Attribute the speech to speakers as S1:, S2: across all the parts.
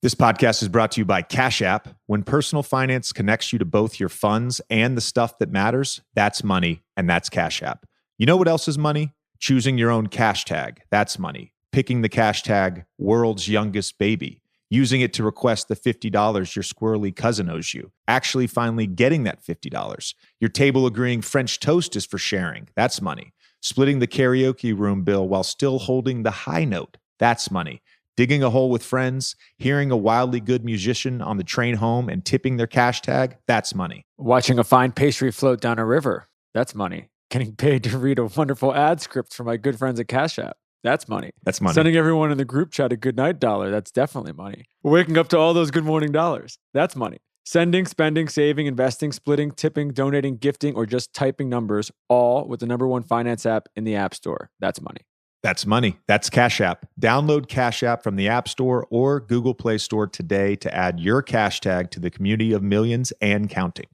S1: This podcast is brought to you by Cash App. When personal finance connects you to both your funds and the stuff that matters, that's money, and that's Cash App. You know what else is money? Choosing your own cash tag. That's money. Picking the cash tag, world's youngest baby. Using it to request the $50 your squirrely cousin owes you. Actually finally getting that $50. Your table agreeing French toast is for sharing. That's money. Splitting the karaoke room bill while still holding the high note. That's money. Digging a hole with friends, hearing a wildly good musician on the train home and tipping their cash tag, that's money.
S2: Watching a fine pastry float down a river, that's money. Getting paid to read a wonderful ad script from my good friends at Cash App, that's money.
S1: That's money.
S2: Sending everyone in the group chat a good night dollar, that's definitely money. Waking up to all those good morning dollars, that's money. Sending, spending, saving, investing, splitting, tipping, donating, gifting, or just typing numbers, all with the #1 finance app in the App Store, that's money.
S1: That's money. That's Cash App. Download Cash App from the App Store or Google Play Store today to add your cash tag to the community of millions and counting.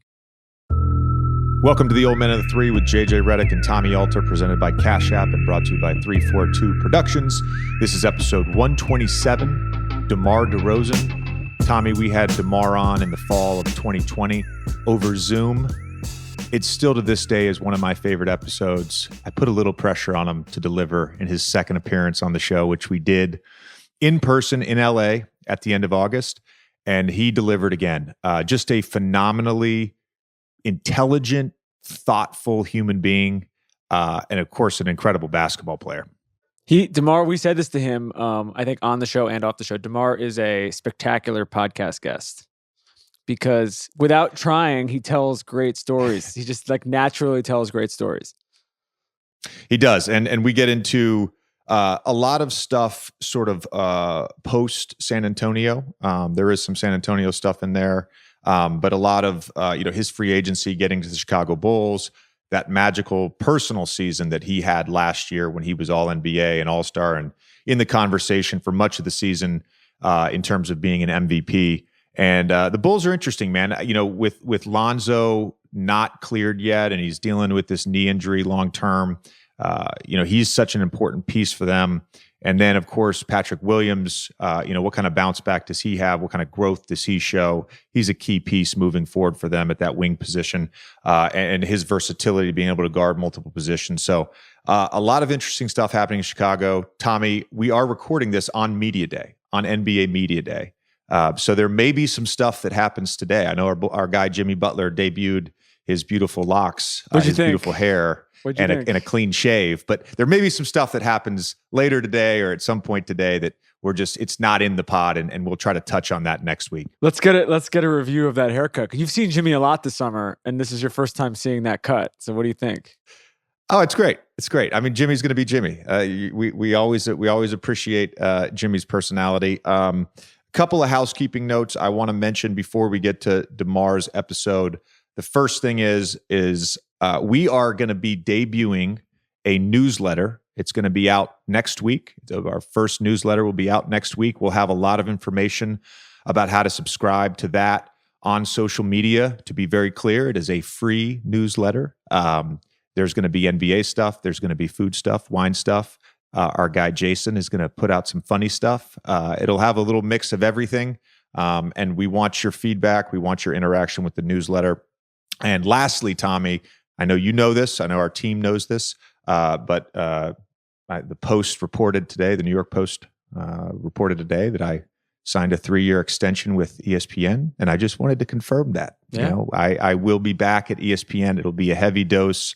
S1: Welcome to the Old Men of the Three with JJ Redick and Tommy Alter, presented by Cash App and brought to you by 342 Productions. This is episode 127, DeMar DeRozan. Tommy, we had DeMar on in the fall of 2020 over Zoom. It still to this day is one of my favorite episodes. I put a little pressure on him to deliver in his second appearance on the show, which we did in person in LA at the end of August. And he delivered again. Just a phenomenally intelligent, thoughtful human being. And of course, an incredible basketball player.
S2: DeMar, we said this to him, I think on the show and off the show. DeMar is a spectacular podcast guest. Because without trying, he tells great stories. He just naturally tells great stories.
S1: He does. And we get into a lot of stuff sort of post San Antonio. There is some San Antonio stuff in there. But a lot of, his free agency, getting to the Chicago Bulls, that magical personal season that he had last year when he was all NBA and all-star and in the conversation for much of the season in terms of being an MVP. And the Bulls are interesting, man. With Lonzo not cleared yet, and he's dealing with this knee injury long term. He's such an important piece for them. And then, of course, Patrick Williams. What kind of bounce back does he have? What kind of growth does he show? He's a key piece moving forward for them at that wing position, and his versatility, being able to guard multiple positions. So, a lot of interesting stuff happening in Chicago. Tommy, we are recording this on Media Day, on NBA Media Day. So there may be some stuff that happens today. I know our guy Jimmy Butler debuted his beautiful locks, his beautiful hair, and a clean shave. But there may be some stuff that happens later today or at some point today that it's not in the pod, and we'll try to touch on that next week.
S2: Let's get a review of that haircut. You've seen Jimmy a lot this summer, and this is your first time seeing that cut. So what do you think?
S1: Oh, it's great. It's great. I mean, Jimmy's going to be Jimmy. We always appreciate Jimmy's personality. Couple of housekeeping notes I want to mention before we get to DeMar's episode. The first thing is we are going to be debuting a newsletter. It's going to be out next week. Our first newsletter will be out next week. We'll have a lot of information about how to subscribe to that on social media. To be very clear, it is a free newsletter. There's going to be NBA stuff. There's going to be food stuff, wine stuff. Our guy Jason is going to put out some funny stuff. It'll have a little mix of everything. And we want your feedback. We want your interaction with the newsletter. And lastly, Tommy, I know you know this. I know our team knows this. But the Post reported today, the New York Post reported today that I signed a 3-year extension with ESPN. And I just wanted to confirm that.
S2: Yeah.
S1: I will be back at ESPN. It'll be a heavy dose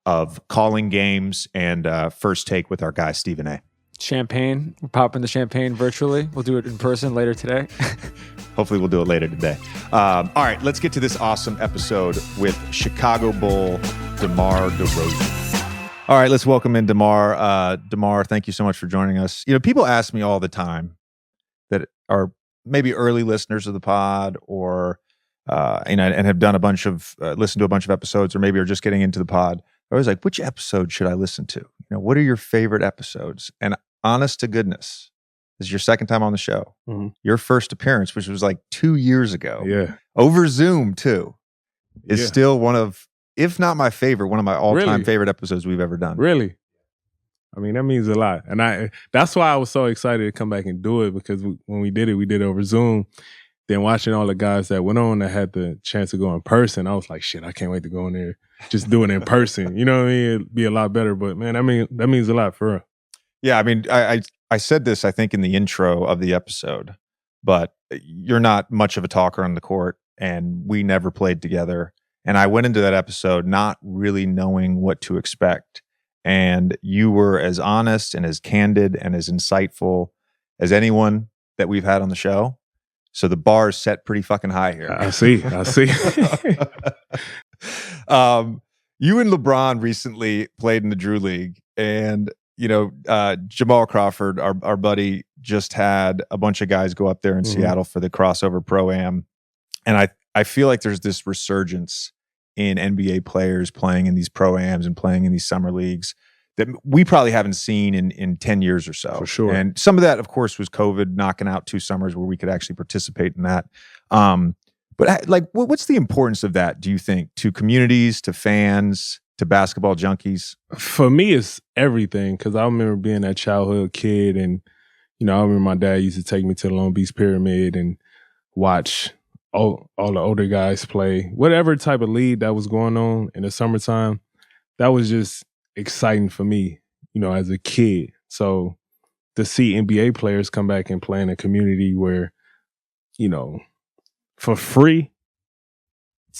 S1: of calling games and First Take with our guy, Stephen A.
S2: Champagne. We're popping the champagne virtually. We'll do it in person later today.
S1: Hopefully we'll do it later today. All right, let's get to this awesome episode with Chicago Bull DeMar DeRozan. All right, let's welcome in DeMar. DeMar, thank you so much for joining us. People ask me all the time that are maybe early listeners of the pod or and have done listened to a bunch of episodes, or maybe are just getting into the pod. I was like, which episode should I listen to? What are your favorite episodes? And honest to goodness, this is your second time on the show. Mm-hmm. Your first appearance, which was like 2 years ago.
S3: Yeah.
S1: Over Zoom too, is still one of, if not my favorite, one of my all-time favorite episodes we've ever done.
S3: Really? I mean, that means a lot. And that's why I was so excited to come back and do it, because when we did it over Zoom. Then watching all the guys that went on that had the chance to go in person, I was like, shit, I can't wait to go in there, just do it in person. You know what I mean? It'd be a lot better. But man, I mean, that means a lot for real.
S1: Yeah, I mean, I said this, I think, in the intro of the episode, but you're not much of a talker on the court, and we never played together. And I went into that episode not really knowing what to expect. And you were as honest and as candid and as insightful as anyone that we've had on the show. So the bar is set pretty fucking high here.
S3: I see.
S1: You and LeBron recently played in the Drew League, and Jamal Crawford, our buddy, just had a bunch of guys go up there in Seattle for the crossover Pro-Am. And I feel like there's this resurgence in NBA players playing in these Pro-Ams and playing in these summer leagues that we probably haven't seen in 10 years or so.
S3: For sure.
S1: And some of that, of course, was COVID knocking out 2 summers where we could actually participate in that. But like, what's the importance of that, do you think, to communities, to fans, to basketball junkies?
S3: For me, it's everything, because I remember being that childhood kid, and I remember my dad used to take me to the Long Beach Pyramid and watch all the older guys play. Whatever type of league that was going on in the summertime, that was just exciting for me, as a kid. So to see NBA players come back and play in a community where, for free,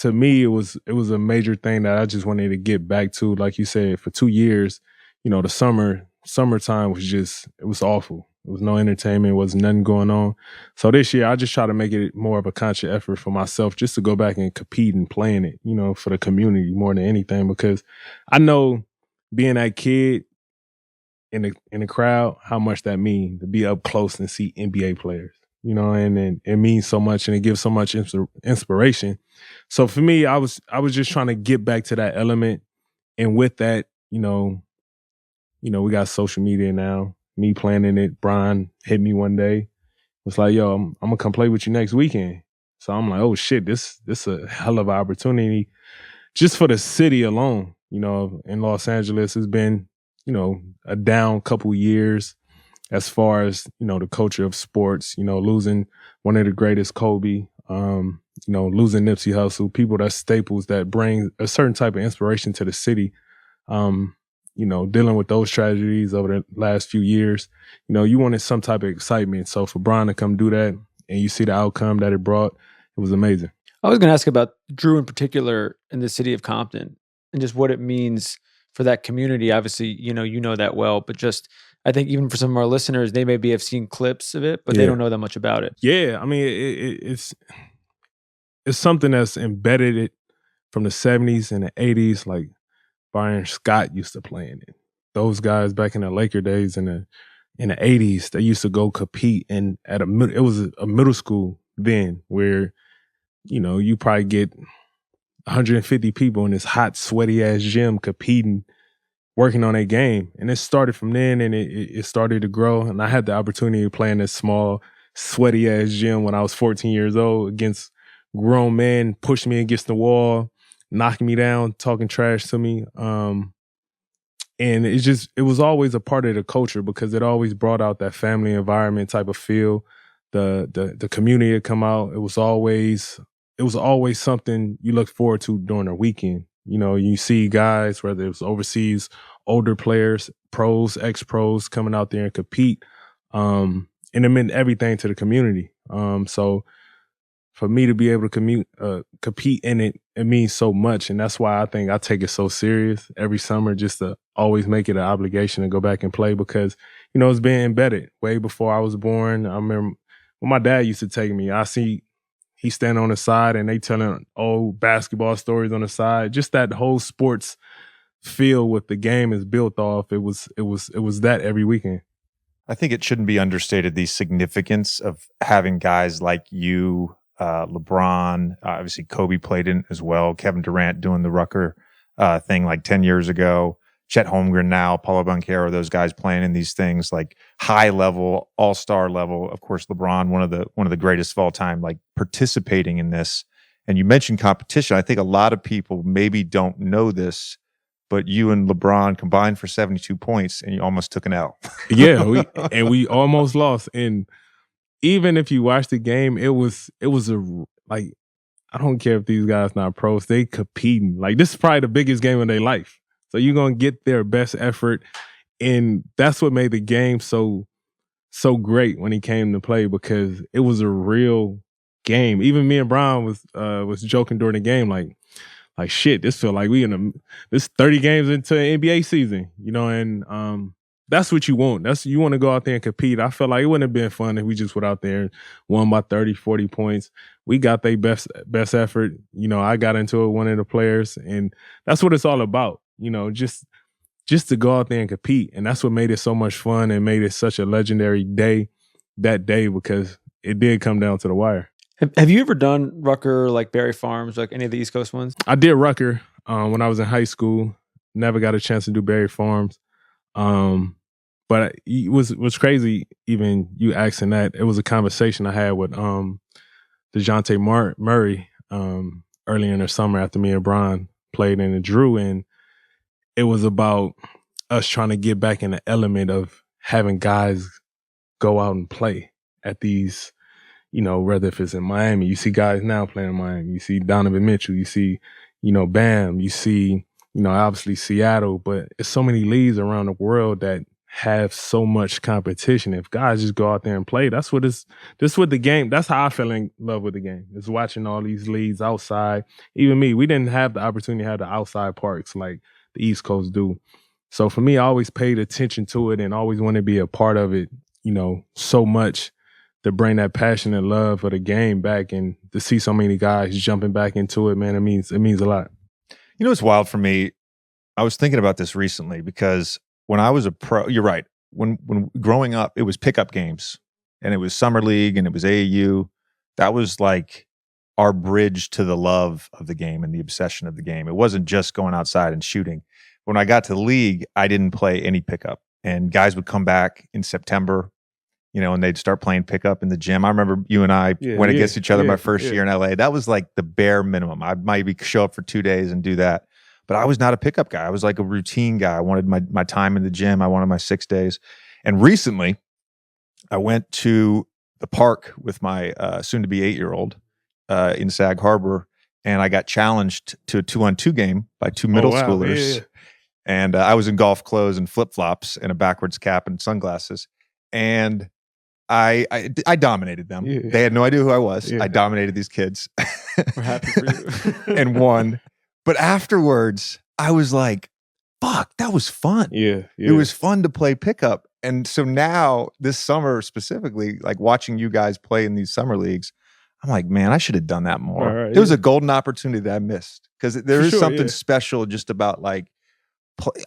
S3: to me, it was a major thing that I just wanted to get back to. Like you said, for 2 years, the summertime it was awful. There was no entertainment, was nothing going on. So this year, I just try to make it more of a conscious effort for myself, just to go back and compete and play in it, for the community more than anything, because I know being that kid in the crowd, how much that means to be up close and see NBA players, and it means so much, and it gives so much inspiration. So for me, I was just trying to get back to that element. And with that, we got social media now. Me playing in it, Brian hit me one day. Was like, yo, I'm gonna come play with you next weekend. So I'm like, oh shit, this a hell of an opportunity just for the city alone. In Los Angeles, it's been, a down couple years as far as, the culture of sports, losing one of the greatest, Kobe, losing Nipsey Hussle, people that's staples that bring a certain type of inspiration to the city. Dealing with those tragedies over the last few years, you wanted some type of excitement. So for Brian to come do that, and you see the outcome that it brought, it was amazing.
S2: I was going to ask about Drew in particular in the city of Compton and just what it means for that community. Obviously, you know that well, but just, I think even for some of our listeners, they maybe have seen clips of it, but they don't know that much about it.
S3: Yeah, I mean, it's something that's embedded from the 70s and the 80s, like Byron Scott used to play in it. Those guys back in the Laker days in the 80s, they used to go compete, and it was a middle school then where, you probably get 150 people in this hot, sweaty ass gym competing, working on a game. And it started from then, and it started to grow. And I had the opportunity to play in this small, sweaty ass gym when I was 14 years old against grown men, pushing me against the wall, knocking me down, talking trash to me. And it was always a part of the culture, because it always brought out that family environment type of feel. The community had come out. It was always something you look forward to during the weekend. You see guys, whether it was overseas, older players, pros, ex-pros, coming out there and compete. And it meant everything to the community. So for me to be able to compete in it, it means so much. And that's why I think I take it so serious every summer, just to always make it an obligation to go back and play, because, it's been embedded way before I was born. I remember when my dad used to take me, I see he standing on the side and they telling old basketball stories on the side. Just that whole sports feel with the game is built off. It was that every weekend.
S1: I think it shouldn't be understated, the significance of having guys like you, LeBron, obviously Kobe played in as well, Kevin Durant doing the Rucker thing like 10 years ago, Chet Holmgren now, Paulo Banchero, those guys playing in these things like high level, all-star level. Of course, LeBron, one of the greatest of all time, like participating in this. And you mentioned competition. I think a lot of people maybe don't know this, but you and LeBron combined for 72 points, and you almost took an L.
S3: Yeah, we almost lost. And even if you watch the game, it was like, I don't care if these guys not pros, they competing. Like, this is probably the biggest game of their life. So you're gonna get their best effort, and that's what made the game so great when he came to play, because it was a real game. Even me and Brian was joking during the game, like shit, this feel like we this 30 games into an NBA season, and that's what you want. You want to go out there and compete. I felt like it wouldn't have been fun if we just went out there and won by 30, 40 points. We got their best effort. I got into it, one of the players, and that's what it's all about. Just to go out there and compete. And that's what made it so much fun and made it such a legendary day that day, because it did come down to the wire.
S2: Have you ever done Rucker, like Berry Farms, like any of the East Coast ones?
S3: I did Rucker when I was in high school. Never got a chance to do Berry Farms. But it was crazy, even you asking that. It was a conversation I had with DeJounte Murray earlier in the summer after me and Brian played in the Drew, and it was about us trying to get back in the element of having guys go out and play at these, whether if it's in Miami, you see guys now playing in Miami, you see Donovan Mitchell, you see, Bam, you see, obviously Seattle, but it's so many leagues around the world that have so much competition. If guys just go out there and play, that's what the game, that's how I fell in love with the game, is watching all these leagues outside. Even me, we didn't have the opportunity to have the outside parks like the East Coast do. So for me, I always paid attention to it and always wanted to be a part of it, so much, to bring that passion and love for the game back, and to see so many guys jumping back into it, man, it means a lot.
S1: It's wild for me. I was thinking about this recently, because when I was a pro, you're right. When growing up, it was pickup games, and it was summer league, and it was AAU. That was like our bridge to the love of the game and the obsession of the game. It wasn't just going outside and shooting. When I got to the league, I didn't play any pickup, and guys would come back in September, and they'd start playing pickup in the gym. I remember you and I went against each other my first year in LA. That was like the bare minimum. I'd maybe show up for 2 days and do that. But I was not a pickup guy. I was like a routine guy. I wanted my time in the gym. I wanted my 6 days. And recently, I went to the park with my soon-to-be 8-year-old in Sag Harbor, and I got challenged to a 2-on-2 game by two middle schoolers. Yeah. And I was in golf clothes and flip-flops and a backwards cap and sunglasses. And I dominated them. Yeah. They had no idea who I was. Yeah. I dominated these kids.
S2: We're happy for you.
S1: And won. But afterwards, I was like, fuck, that was fun.
S3: Yeah.
S1: It was fun to play pickup. And so now, this summer specifically, like watching you guys play in these summer leagues, I'm like, man, I should have done that more. Right, it was a golden opportunity that I missed. Because there is something special just about, like,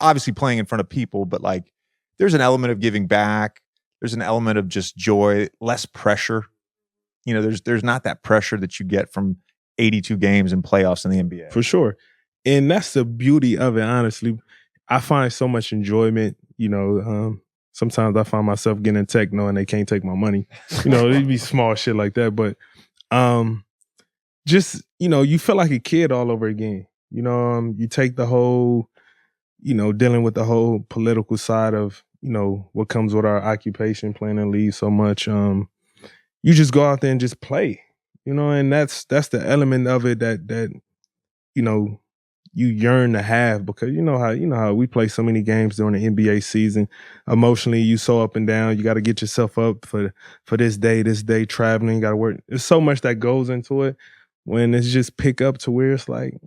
S1: obviously playing in front of people, but like there's an element of giving back. There's an element of just joy, less pressure. There's not that pressure that you get from 82 games in playoffs in the NBA.
S3: For sure. And that's the beauty of it, honestly. I find so much enjoyment. Sometimes I find myself getting in tech knowing they can't take my money. It'd be small shit like that. But just, you feel like a kid all over again. You take the whole, dealing with the whole political side of, what comes with our occupation, playing in league so much. You just go out there and just play. And that's the element of it that you yearn to have, because you know how we play so many games during the NBA season. Emotionally, you so up and down. You got to get yourself up for this day traveling. Got to work. There's so much that goes into it. When it's just pick up to where it's like,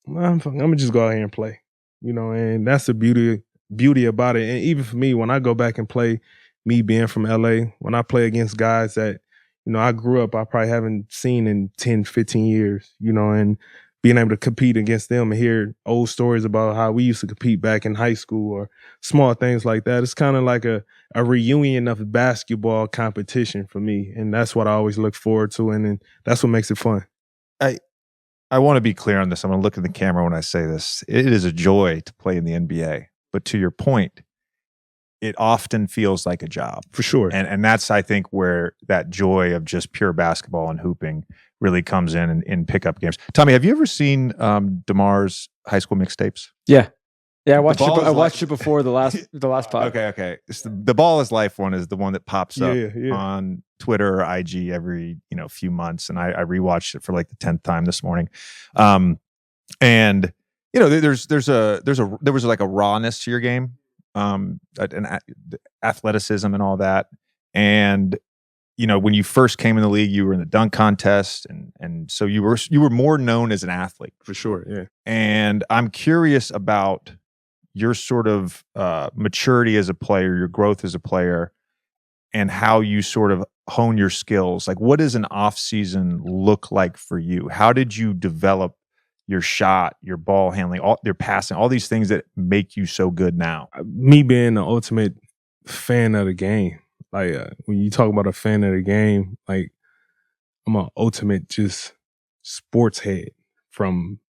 S3: I'm gonna just go out here and play. And that's the beauty about it. And even for me, when I go back and play, me being from LA, when I play against guys that I grew up, I probably haven't seen in 10, 15 years, and being able to compete against them and hear old stories about how we used to compete back in high school or small things like that. It's kind of like a reunion of basketball competition for me. And that's what I always look forward to. And that's what makes it fun.
S1: I want to be clear on this. I'm going to look at the camera when I say this. It is a joy to play in the NBA. But to your point, it often feels like a job.
S3: For sure.
S1: And that's, I think, where that joy of just pure basketball and hooping really comes in pickup games. Tommy, have you ever seen DeMar's high school mixtapes?
S2: Yeah. Yeah, I
S1: The
S2: watched
S1: Ball
S2: it.
S1: is
S2: I watched
S1: Life.
S2: it before the last pod.
S1: Okay. It's the Ball is Life one is the one that pops up
S3: Yeah.
S1: on Twitter or IG every few months, and I rewatched it for like the 10th time this morning. And there was like a rawness to your game, athleticism and all that. And when you first came in the league, you were in the dunk contest, and so you were more known as an athlete
S3: For sure, yeah.
S1: And I'm curious about your sort of maturity as a player, your growth as a player, and how you sort of hone your skills. Like, what does an off season look like for you? How did you develop your shot, your ball handling, your passing, all these things that make you so good now?
S3: Me being the ultimate fan of the game, like when you talk about a fan of the game, like I'm an ultimate just sports head. From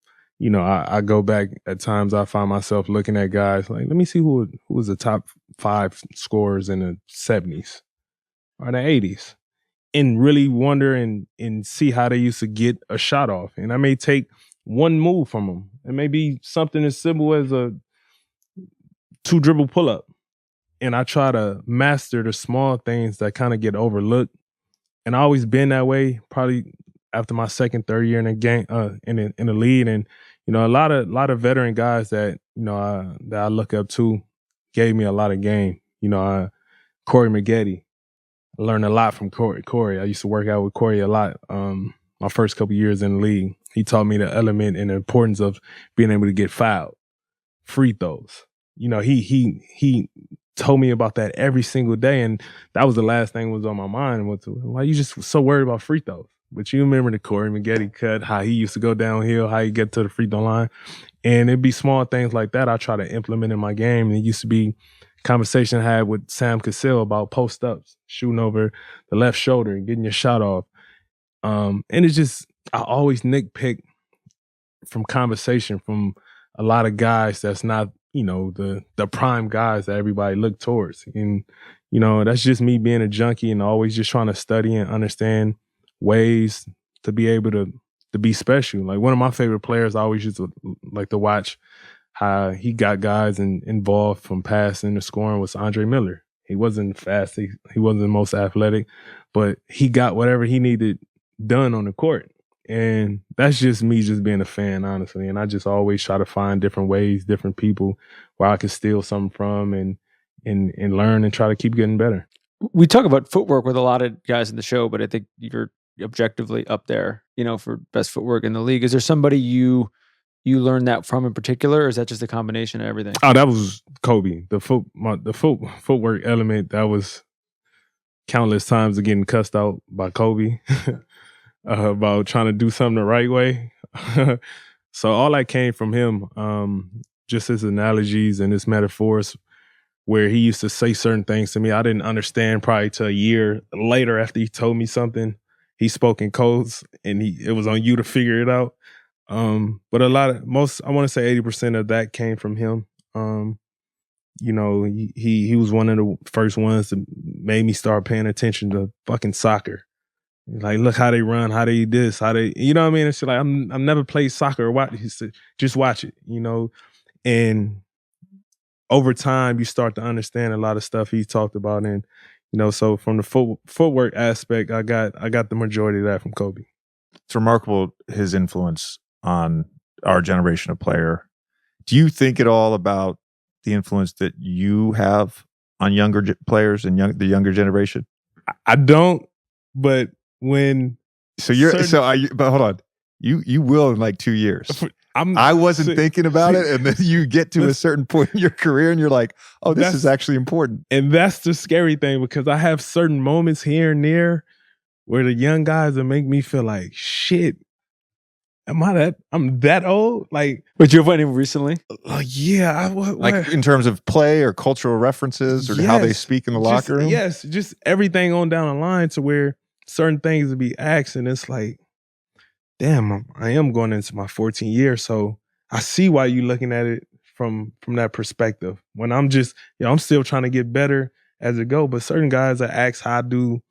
S3: I go back at times, I find myself looking at guys like, let me see who was the top 5 scorers in the 70s or the 80s, and really wonder and see how they used to get a shot off. And I may take one move from them. It may be something as simple as a 2 dribble pull up. And I try to master the small things that kind of get overlooked. And I always been that way, probably after my second, third year in the game, in the league. And, a lot of veteran guys that, that I look up to gave me a lot of game. Corey Maggette. I learned a lot from Corey. I used to work out with Corey a lot. My first couple years in the league, he taught me the element and the importance of being able to get fouled, free throws. He told me about that every single day, and that was the last thing that was on my mind. Why you just so worried about free throws? But you remember the Corey Maggette cut, how he used to go downhill, how he get to the free throw line, and it'd be small things like that I try to implement in my game. And it used to be conversation I had with Sam Cassell about post ups, shooting over the left shoulder and getting your shot off. And it's just, I always nitpick from conversation from a lot of guys that's not, the prime guys that everybody look towards. And, that's just me being a junkie and always just trying to study and understand ways to be able to be special. Like, one of my favorite players I always used to like to watch how he got guys involved from passing to scoring was Andre Miller. He wasn't fast. He wasn't the most athletic, but he got whatever he needed done on the court. And that's just me just being a fan, honestly. And I just always try to find different ways, different people where I can steal something from and learn and try to keep getting better.
S2: We talk about footwork with a lot of guys in the show, but I think you're objectively up there, for best footwork in the league. Is there somebody you learned that from in particular, or is that just a combination of everything?
S3: Oh, that was Kobe. The footwork element, that was countless times of getting cussed out by Kobe about trying to do something the right way. So all that came from him, just his analogies and his metaphors, where he used to say certain things to me I didn't understand probably till a year later after he told me something. He spoke in codes, and it was on you to figure it out. But I want to say 80% of that came from him. He was one of the first ones that made me start paying attention to fucking soccer. Like, look how they run, how they this, how they, you know what I mean? It's like, I've never played soccer or watch. He said, just watch it, and over time you start to understand a lot of stuff he talked about. And, so from the footwork aspect, I got the majority of that from Kobe.
S1: It's remarkable, his influence on our generation of player. Do you think at all about the influence that you have on younger players and the younger generation?
S3: I don't, but when
S1: but hold on, you will in like 2 years. I wasn't thinking about it, and then you get to a certain point in your career, and you're like, "Oh, this is actually important."
S3: And that's the scary thing, because I have certain moments here and there where the young guys that make me feel like, shit, I'm that old? Like,
S2: but you have any recently?
S3: Yeah.
S1: Like in terms of play or cultural references or how they speak in the locker room?
S3: Yes, just everything on down the line to where certain things would be asked, and it's like, damn, I am going into my 14th year, so I see why you're looking at it from that perspective. When I'm just, I'm still trying to get better as it go, but certain guys that ask how I do,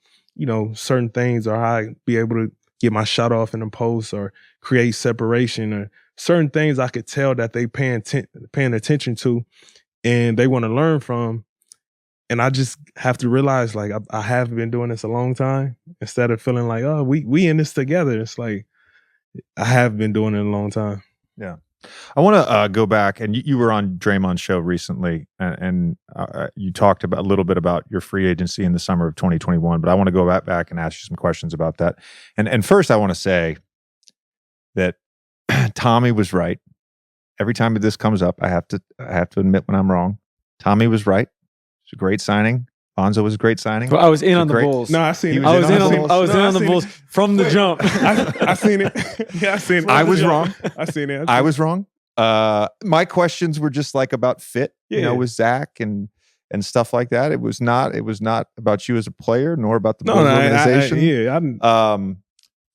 S3: certain things, or how I be able to get my shot off in the post or create separation or certain things I could tell that they paying attention to, and they want to learn from. And I just have to realize, like, I have been doing this a long time. Instead of feeling like, oh, we in this together. It's like, I have been doing it a long time.
S1: Yeah. I want to go back, and you were on Draymond's show recently, and you talked about a little bit about your free agency in the summer of 2021, but I want to go back and ask you some questions about that. And first I want to say that Tommy was right. Every time this comes up, I have to admit when I'm wrong. Tommy was right. It's a great signing. Bonzo was a great signing.
S2: Well, I was in on the Bulls.
S3: No, I seen it.
S2: I was in on the Bulls from the jump.
S3: I seen it. Yeah, I seen it.
S1: I was wrong.
S3: I seen it.
S1: I was wrong. My questions were just like about fit, with Zach and stuff like that. It was not about you as a player, nor about the Bulls organization.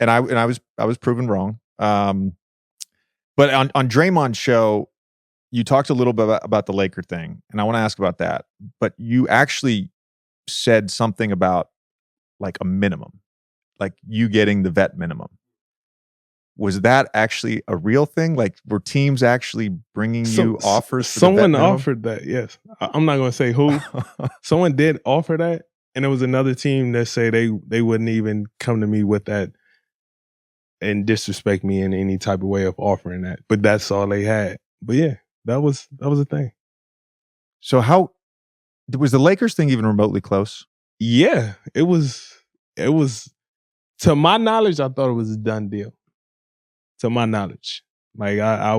S1: And I was proven wrong. But on Draymond's show, you talked a little bit about the Laker thing, and I want to ask about that. But you actually said something about like a minimum, like you getting the vet minimum. Was that actually a real thing? Like, were teams actually bringing you offers?
S3: Someone offered that, yes. I'm not going to say who. Someone did offer that, and there was another team that said they wouldn't even come to me with that and disrespect me in any type of way of offering that. But that's all they had. But yeah, that was a thing.
S1: So how was the Lakers thing even remotely close?
S3: Yeah, it was. To my knowledge, I thought it was a done deal. To my knowledge, like I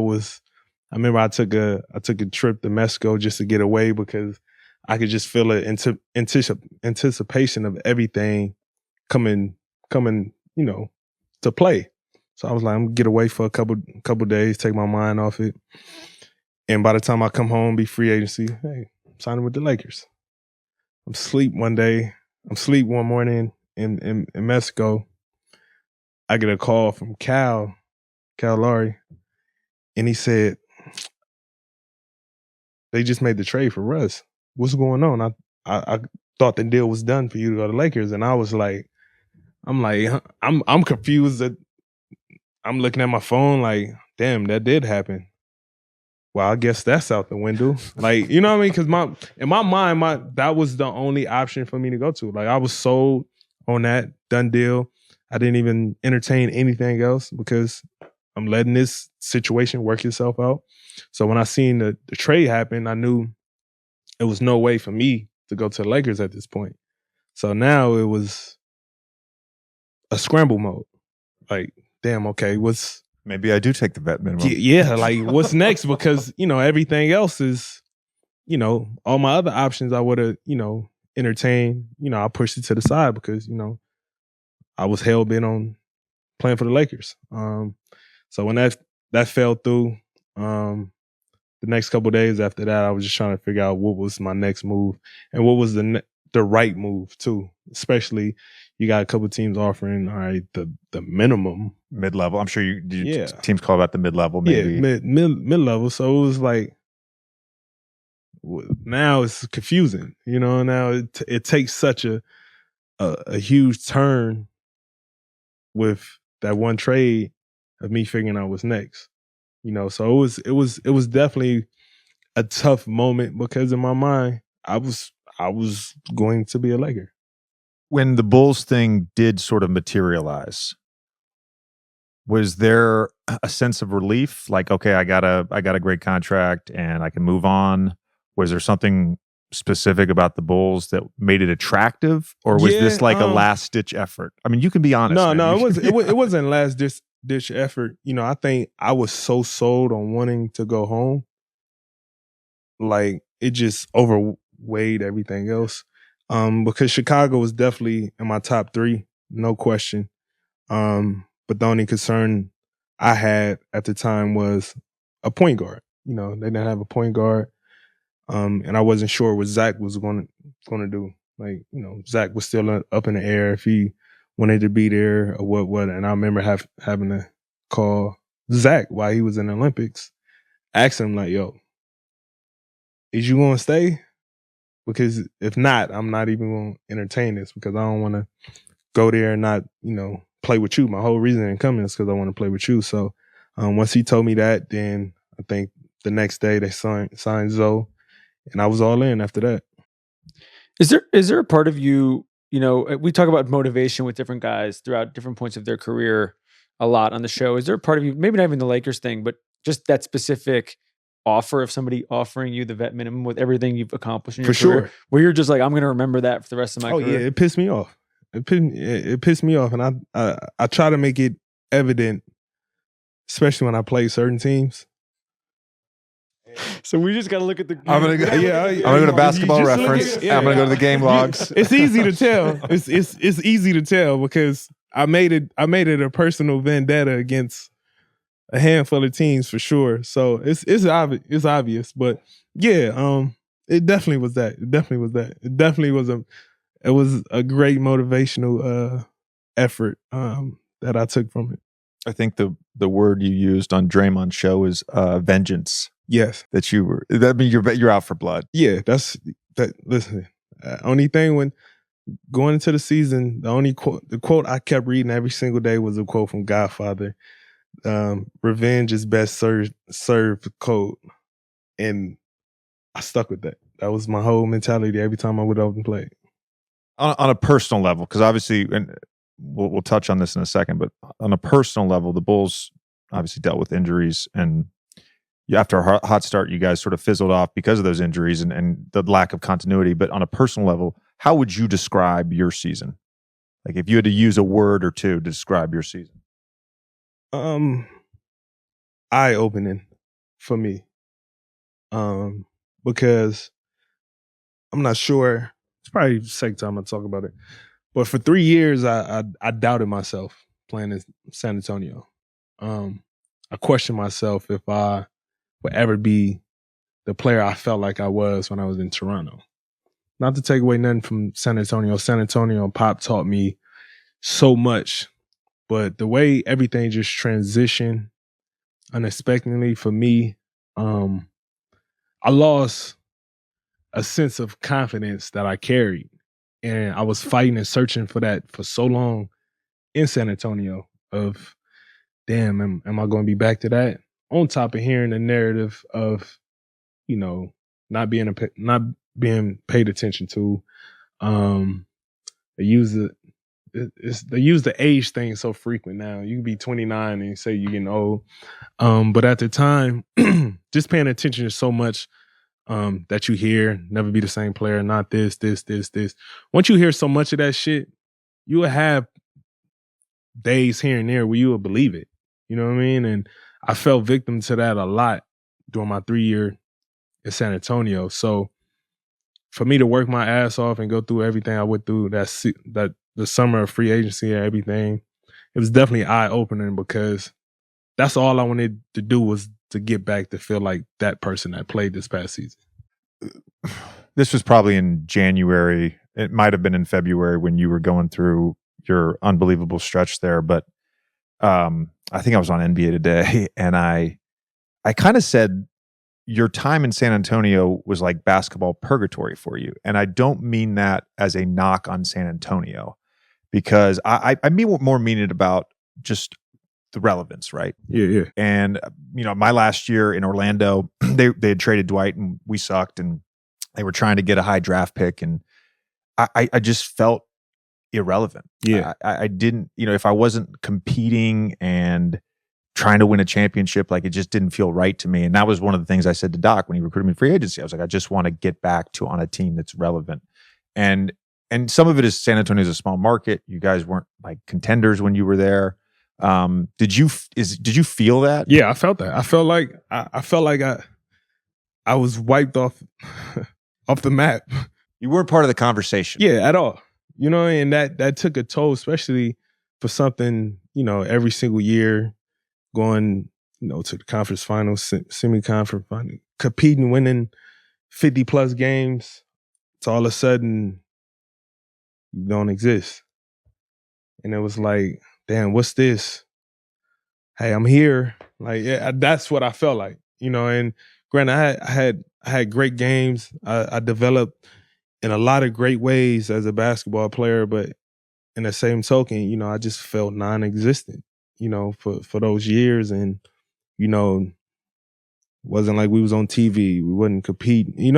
S3: remember I took a trip to Mexico just to get away because I could just feel it anticipation of everything coming, to play. So I was like, I'm gonna get away for a couple days, take my mind off it. And by the time I come home, be free agency, hey, I'm signing with the Lakers. I'm asleep one morning in Mexico. I get a call from Cal Lowry, and he said, they just made the trade for Russ. What's going on? I thought the deal was done for you to go to Lakers. And I was like, I'm confused. That I'm looking at my phone like, damn, that did happen. Well, I guess that's out the window. Like, you know what I mean? Because in my mind, that was the only option for me to go to. Like, I was sold on that, done deal. I didn't even entertain anything else because I'm letting this situation work itself out. So when I seen the trade happen, I knew it was no way for me to go to the Lakers at this point. So now it was a scramble mode. Like, damn, okay,
S1: maybe I do take the vet minimum.
S3: Yeah, like what's next? Because, everything else is, all my other options I would have, entertained. I pushed it to the side because, I was hell bent on playing for the Lakers. So when that fell through, the next couple of days after that, I was just trying to figure out what was my next move and what was the right move too. Especially, you got a couple of teams offering, all right, the minimum
S1: mid-level. I'm sure teams call that the mid-level, maybe.
S3: Yeah, mid-level. So it was like, now it's confusing. Now it takes such a huge turn with that one trade of me figuring out what's next. So it was definitely a tough moment because in my mind I was going to be a Laker.
S1: When the Bulls thing did sort of materialize, was there a sense of relief? Like, okay, I got a great contract and I can move on. Was there something specific about the Bulls that made it attractive, or was this like a last ditch effort? I mean, you can be honest.
S3: No, it wasn't last ditch effort. I think I was so sold on wanting to go home, like it just overweighed everything else. Because Chicago was definitely in my top 3, no question. But the only concern I had at the time was a point guard. They didn't have a point guard. And I wasn't sure what Zach was going to do. Like, Zach was still up in the air if he wanted to be there or what. And I remember having to call Zach while he was in the Olympics, ask him like, yo, is you going to stay? Because if not, I'm not even going to entertain this because I don't want to go there and not, play with you. My whole reason in coming is because I want to play with you. So Once he told me that, then I think the next day they signed Zoe, and I was all in after that.
S2: Is there a part of you, we talk about motivation with different guys throughout different points of their career a lot on the show. Is there a part of you, maybe not even the Lakers thing, but just that specific offer of somebody offering you the vet minimum with everything you've accomplished in your career, where you're just like, I'm going to remember that for the rest of my career?
S3: Oh yeah, it pissed me off. It pissed me off, and I try to make it evident, especially when I play certain teams.
S2: So we just got to look at the.
S1: I'm gonna go to Basketball Reference. I'm gonna go to the game logs.
S3: It's easy to tell. It's easy to tell because I made it a personal vendetta against a handful of teams for sure. So it's obvious. But yeah, it definitely was that. It was a great motivational effort that I took from it.
S1: I think the word you used on Draymond's show is vengeance.
S3: Yes,
S1: that means you're out for blood.
S3: Yeah, that's that. Listen, only thing when going into the season, the quote I kept reading every single day was a quote from Godfather. Revenge is best served cold, and I stuck with that. That was my whole mentality every time I went over and played.
S1: On a personal level, because obviously, and we'll touch on this in a second, but on a personal level, the Bulls obviously dealt with injuries, and after a hot start, you guys sort of fizzled off because of those injuries and the lack of continuity. But on a personal level, how would you describe your season? Like if you had to use a word or two to describe your season.
S3: Eye-opening for me. Because I'm not sure, it's probably the second time I talk about it, but for 3 years, I doubted myself playing in San Antonio. I questioned myself if I would ever be the player I felt like I was when I was in Toronto. Not to take away nothing from San Antonio. San Antonio and Pop taught me so much, but the way everything just transitioned unexpectedly for me, I lost a sense of confidence that I carried. And I was fighting and searching for that for so long in San Antonio of, damn, am I going to be back to that? On top of hearing the narrative of, not being paid attention to. They use the age thing so frequent now. You can be 29 and say you're getting old. But at the time, just paying attention to so much that you hear, never be the same player, not this. Once you hear so much of that shit, you will have days here and there where you will believe it. You know what I mean? And I fell victim to that a lot during my 3 year in San Antonio. So for me to work my ass off and go through everything I went through, that the summer of free agency and everything, it was definitely eye-opening because that's all I wanted to do was to get back to feel like that person that played this past season.
S1: This was probably in January. It might have been in February when you were going through your unbelievable stretch there, but I think I was on NBA Today, and I kind of said your time in San Antonio was like basketball purgatory for you. And I don't mean that as a knock on San Antonio, because I mean more mean it about just the relevance, right?
S3: Yeah.
S1: And my last year in Orlando, they had traded Dwight and we sucked, and they were trying to get a high draft pick, and I just felt irrelevant.
S3: Yeah.
S1: I didn't, if I wasn't competing and trying to win a championship, like it just didn't feel right to me. And that was one of the things I said to Doc when he recruited me in free agency. I was like, I just want to get back to on a team that's relevant. And some of it is San Antonio is a small market. You guys weren't like contenders when you were there. Did you feel that?
S3: Yeah, I felt that. I felt like I was wiped off the map.
S1: You weren't part of the conversation.
S3: Yeah, at all. And that took a toll, especially for something, every single year going, to the conference finals, semi-conference final, competing, winning 50 plus games. To all of a sudden you don't exist. And it was like, damn, what's this? Hey, I'm here. Like, yeah, that's what I felt like, and granted, I had great games. I developed in a lot of great ways as a basketball player, but in the same token, I just felt non-existent, for those years. And wasn't like we was on TV. We wouldn't compete. It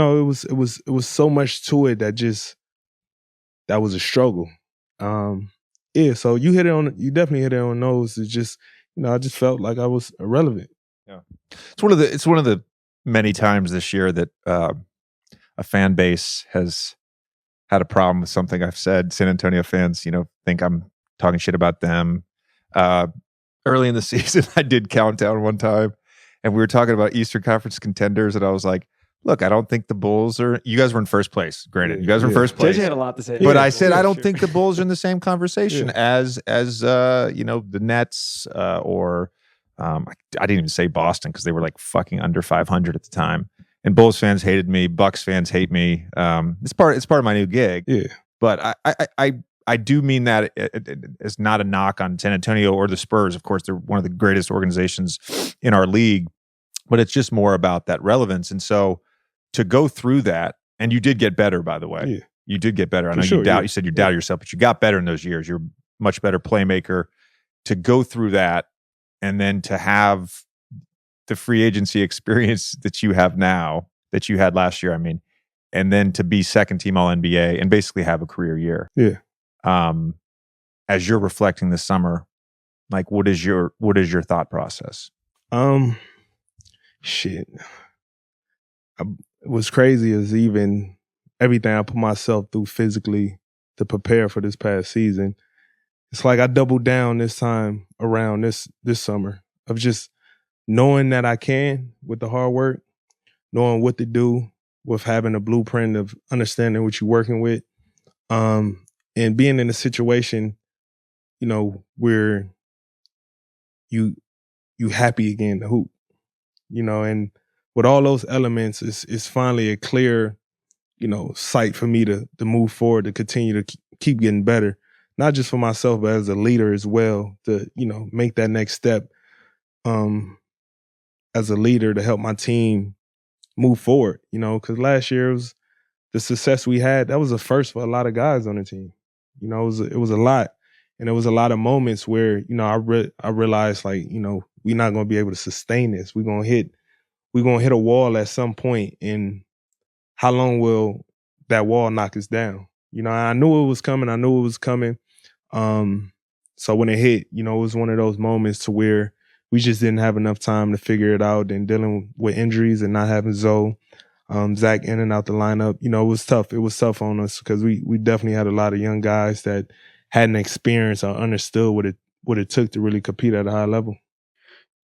S3: was so much to it that was a struggle. So you definitely hit it on those. It's just, I just felt like I was irrelevant.
S1: Yeah. It's one of the many times this year that a fan base has had a problem with something I've said. San Antonio fans, think I'm talking shit about them. Early in the season, I did Countdown one time, and we were talking about Eastern Conference contenders, and I was like, look, I don't think the Bulls are... You guys were in first place. Granted, you guys were in first place.
S2: JJ had a lot to say.
S1: But I said, I don't think the Bulls are in the same conversation as the Nets or... I didn't even say Boston because they were like fucking under 500 at the time. And Bulls fans hated me. Bucks fans hate me. It's part of my new gig.
S3: Yeah.
S1: But I do mean that it's not a knock on San Antonio or the Spurs. Of course, they're one of the greatest organizations in our league. But it's just more about that relevance. And so to go through that, and you did get better, by the way.
S3: Yeah.
S1: You did get better. I know you said you doubt yourself, but you got better in those years. You're a much better playmaker. To go through that and then to have the free agency experience that you have now, that you had last year, and then to be second team All NBA and basically have a career year.
S3: Yeah.
S1: As you're reflecting this summer, like what is your thought process?
S3: Shit. What's crazy is even everything I put myself through physically to prepare for this past season. It's like I doubled down this time around this summer of just knowing that I can with the hard work, knowing what to do with having a blueprint of understanding what you're working with, and being in a situation, where you happy again to hoop, and with all those elements, it's finally a clear, sight for me to move forward, to continue to keep getting better, not just for myself, but as a leader as well, to, make that next step as a leader to help my team move forward, because last year was the success we had. That was a first for a lot of guys on the team. It was a lot. And there was a lot of moments where, I realized like, we're not going to be able to sustain this. We're going to hit a wall at some point, and how long will that wall knock us down? I knew it was coming. So when it hit, it was one of those moments to where we just didn't have enough time to figure it out, and dealing with injuries and not having Zoe, Zach in and out the lineup. It was tough. It was tough on us because we definitely had a lot of young guys that hadn't experienced or understood what it took to really compete at a high level.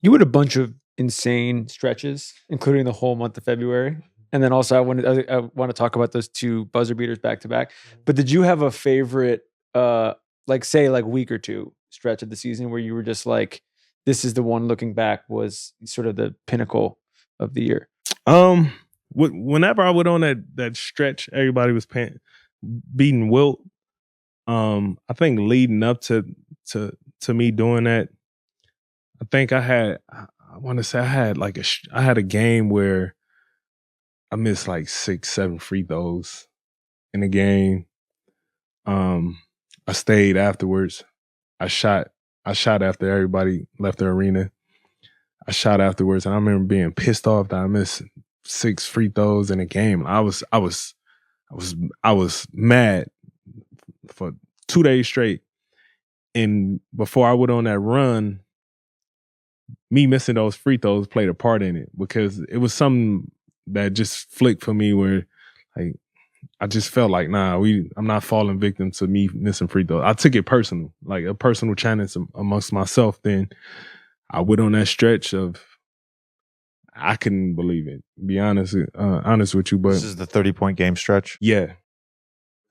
S2: You had a bunch of insane stretches, including the whole month of February. And then also I want to talk about those two buzzer beaters back to back. But did you have a favorite, week or two stretch of the season where you were just like, this is the one looking back was sort of the pinnacle of the year?
S3: Whenever I went on that stretch, everybody was beating Wilt. I think leading up to me doing that, I think I had a game where I missed like 6-7 free throws in the game. I stayed afterwards. I shot after everybody left the arena. I shot afterwards, and I remember being pissed off that I missed 6 free throws in a game. I was mad for 2 days straight. And before I went on that run, me missing those free throws played a part in it, because it was something that just flicked for me where, like, I just felt like, I'm not falling victim to me missing free throws. I took it personal, like a personal challenge amongst myself. Then I went on that stretch of, I couldn't believe it. Be honest with you, but
S1: this is the 30-point game stretch.
S3: Yeah,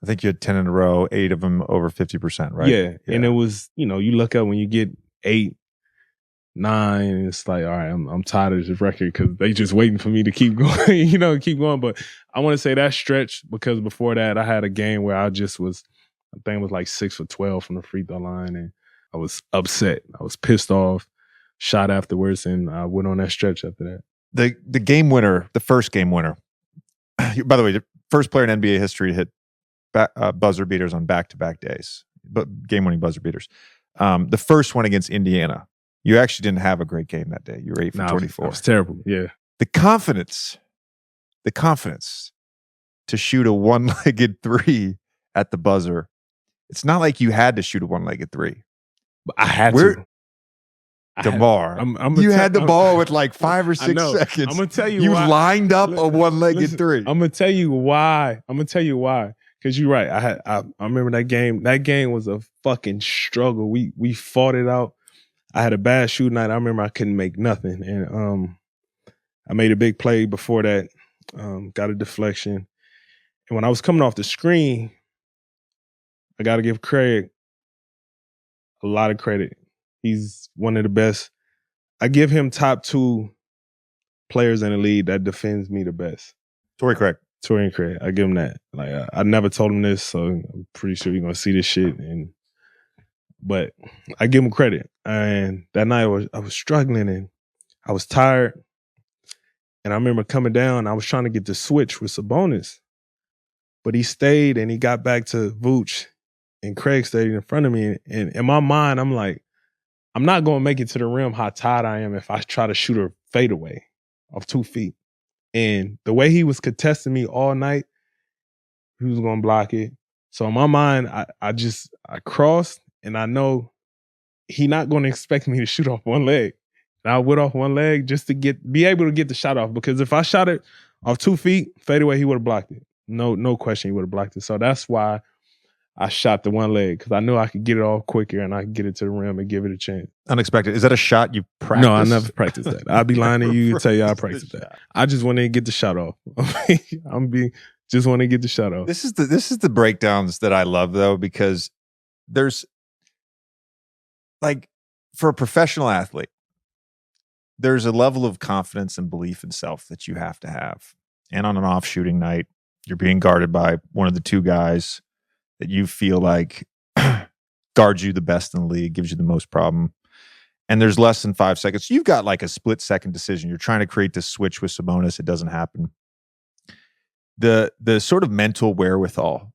S1: I think you had 10 in a row, 8 of them over 50%, right?
S3: Yeah. And it was, you look up when you get 8, 9, and it's like, all right, I'm tired of this record because they just waiting for me to keep going, keep going. But I want to say that stretch, because before that, I had a game where I think it was like 6 for 12 from the free throw line, and I was upset. I was pissed off, shot afterwards, and I went on that stretch after that.
S1: The game winner, the first game winner, by the way, the first player in NBA history to hit buzzer beaters on back-to-back days, but game-winning buzzer beaters. The first one against Indiana You actually didn't have a great game that day. You were 8 for 24.
S3: It was terrible. Yeah.
S1: The confidence to shoot a one-legged three at the buzzer. It's not like you had to shoot a one-legged three.
S3: But I had to.
S1: DeMar, you had the ball with like 5 or 6 seconds.
S3: I'm gonna tell you
S1: you
S3: why.
S1: lined up a one-legged three.
S3: I'm gonna tell you why. Because you're right. I remember that game. That game was a fucking struggle. We fought it out. I had a bad shoot night. I remember I couldn't make nothing, and I made a big play before that. Got a deflection, and when I was coming off the screen, I got to give Craig a lot of credit. He's one of the best. I give him top 2 players in the league that defends me the best.
S1: Torrey Craig.
S3: I give him that. Like I never told him this, so I'm pretty sure you're gonna see this shit. But I give him credit. And that night I was struggling and I was tired. And I remember coming down. I was trying to get the switch with Sabonis, but he stayed and he got back to Vooch, and Craig stayed in front of me. And in my mind, I'm like, I'm not going to make it to the rim how tired I am if I try to shoot a fadeaway off 2 feet. And the way he was contesting me all night, he was going to block it. So in my mind, I crossed, and I know he not going to expect me to shoot off one leg. And I went off one leg just to be able to get the shot off. Because if I shot it off 2 feet, fadeaway, he would have blocked it. No question, he would have blocked it. So that's why I shot the one leg, because I knew I could get it off quicker and I could get it to the rim and give it a chance.
S1: Unexpected. Is that a shot you practiced?
S3: No, I never practiced that. I'd be lying to you and tell you I practiced that. I just wanted to get the shot off. Just want to get the shot off.
S1: This is the breakdowns that I love, though, because there's, like, for a professional athlete, there's a level of confidence and belief in self that you have to have. And on an off shooting night, you're being guarded by one of the 2 guys that you feel like guards you the best in the league, gives you the most problem. And there's less than 5 seconds. You've got like a split-second decision. You're trying to create this switch with Sabonis. It doesn't happen. The sort of mental wherewithal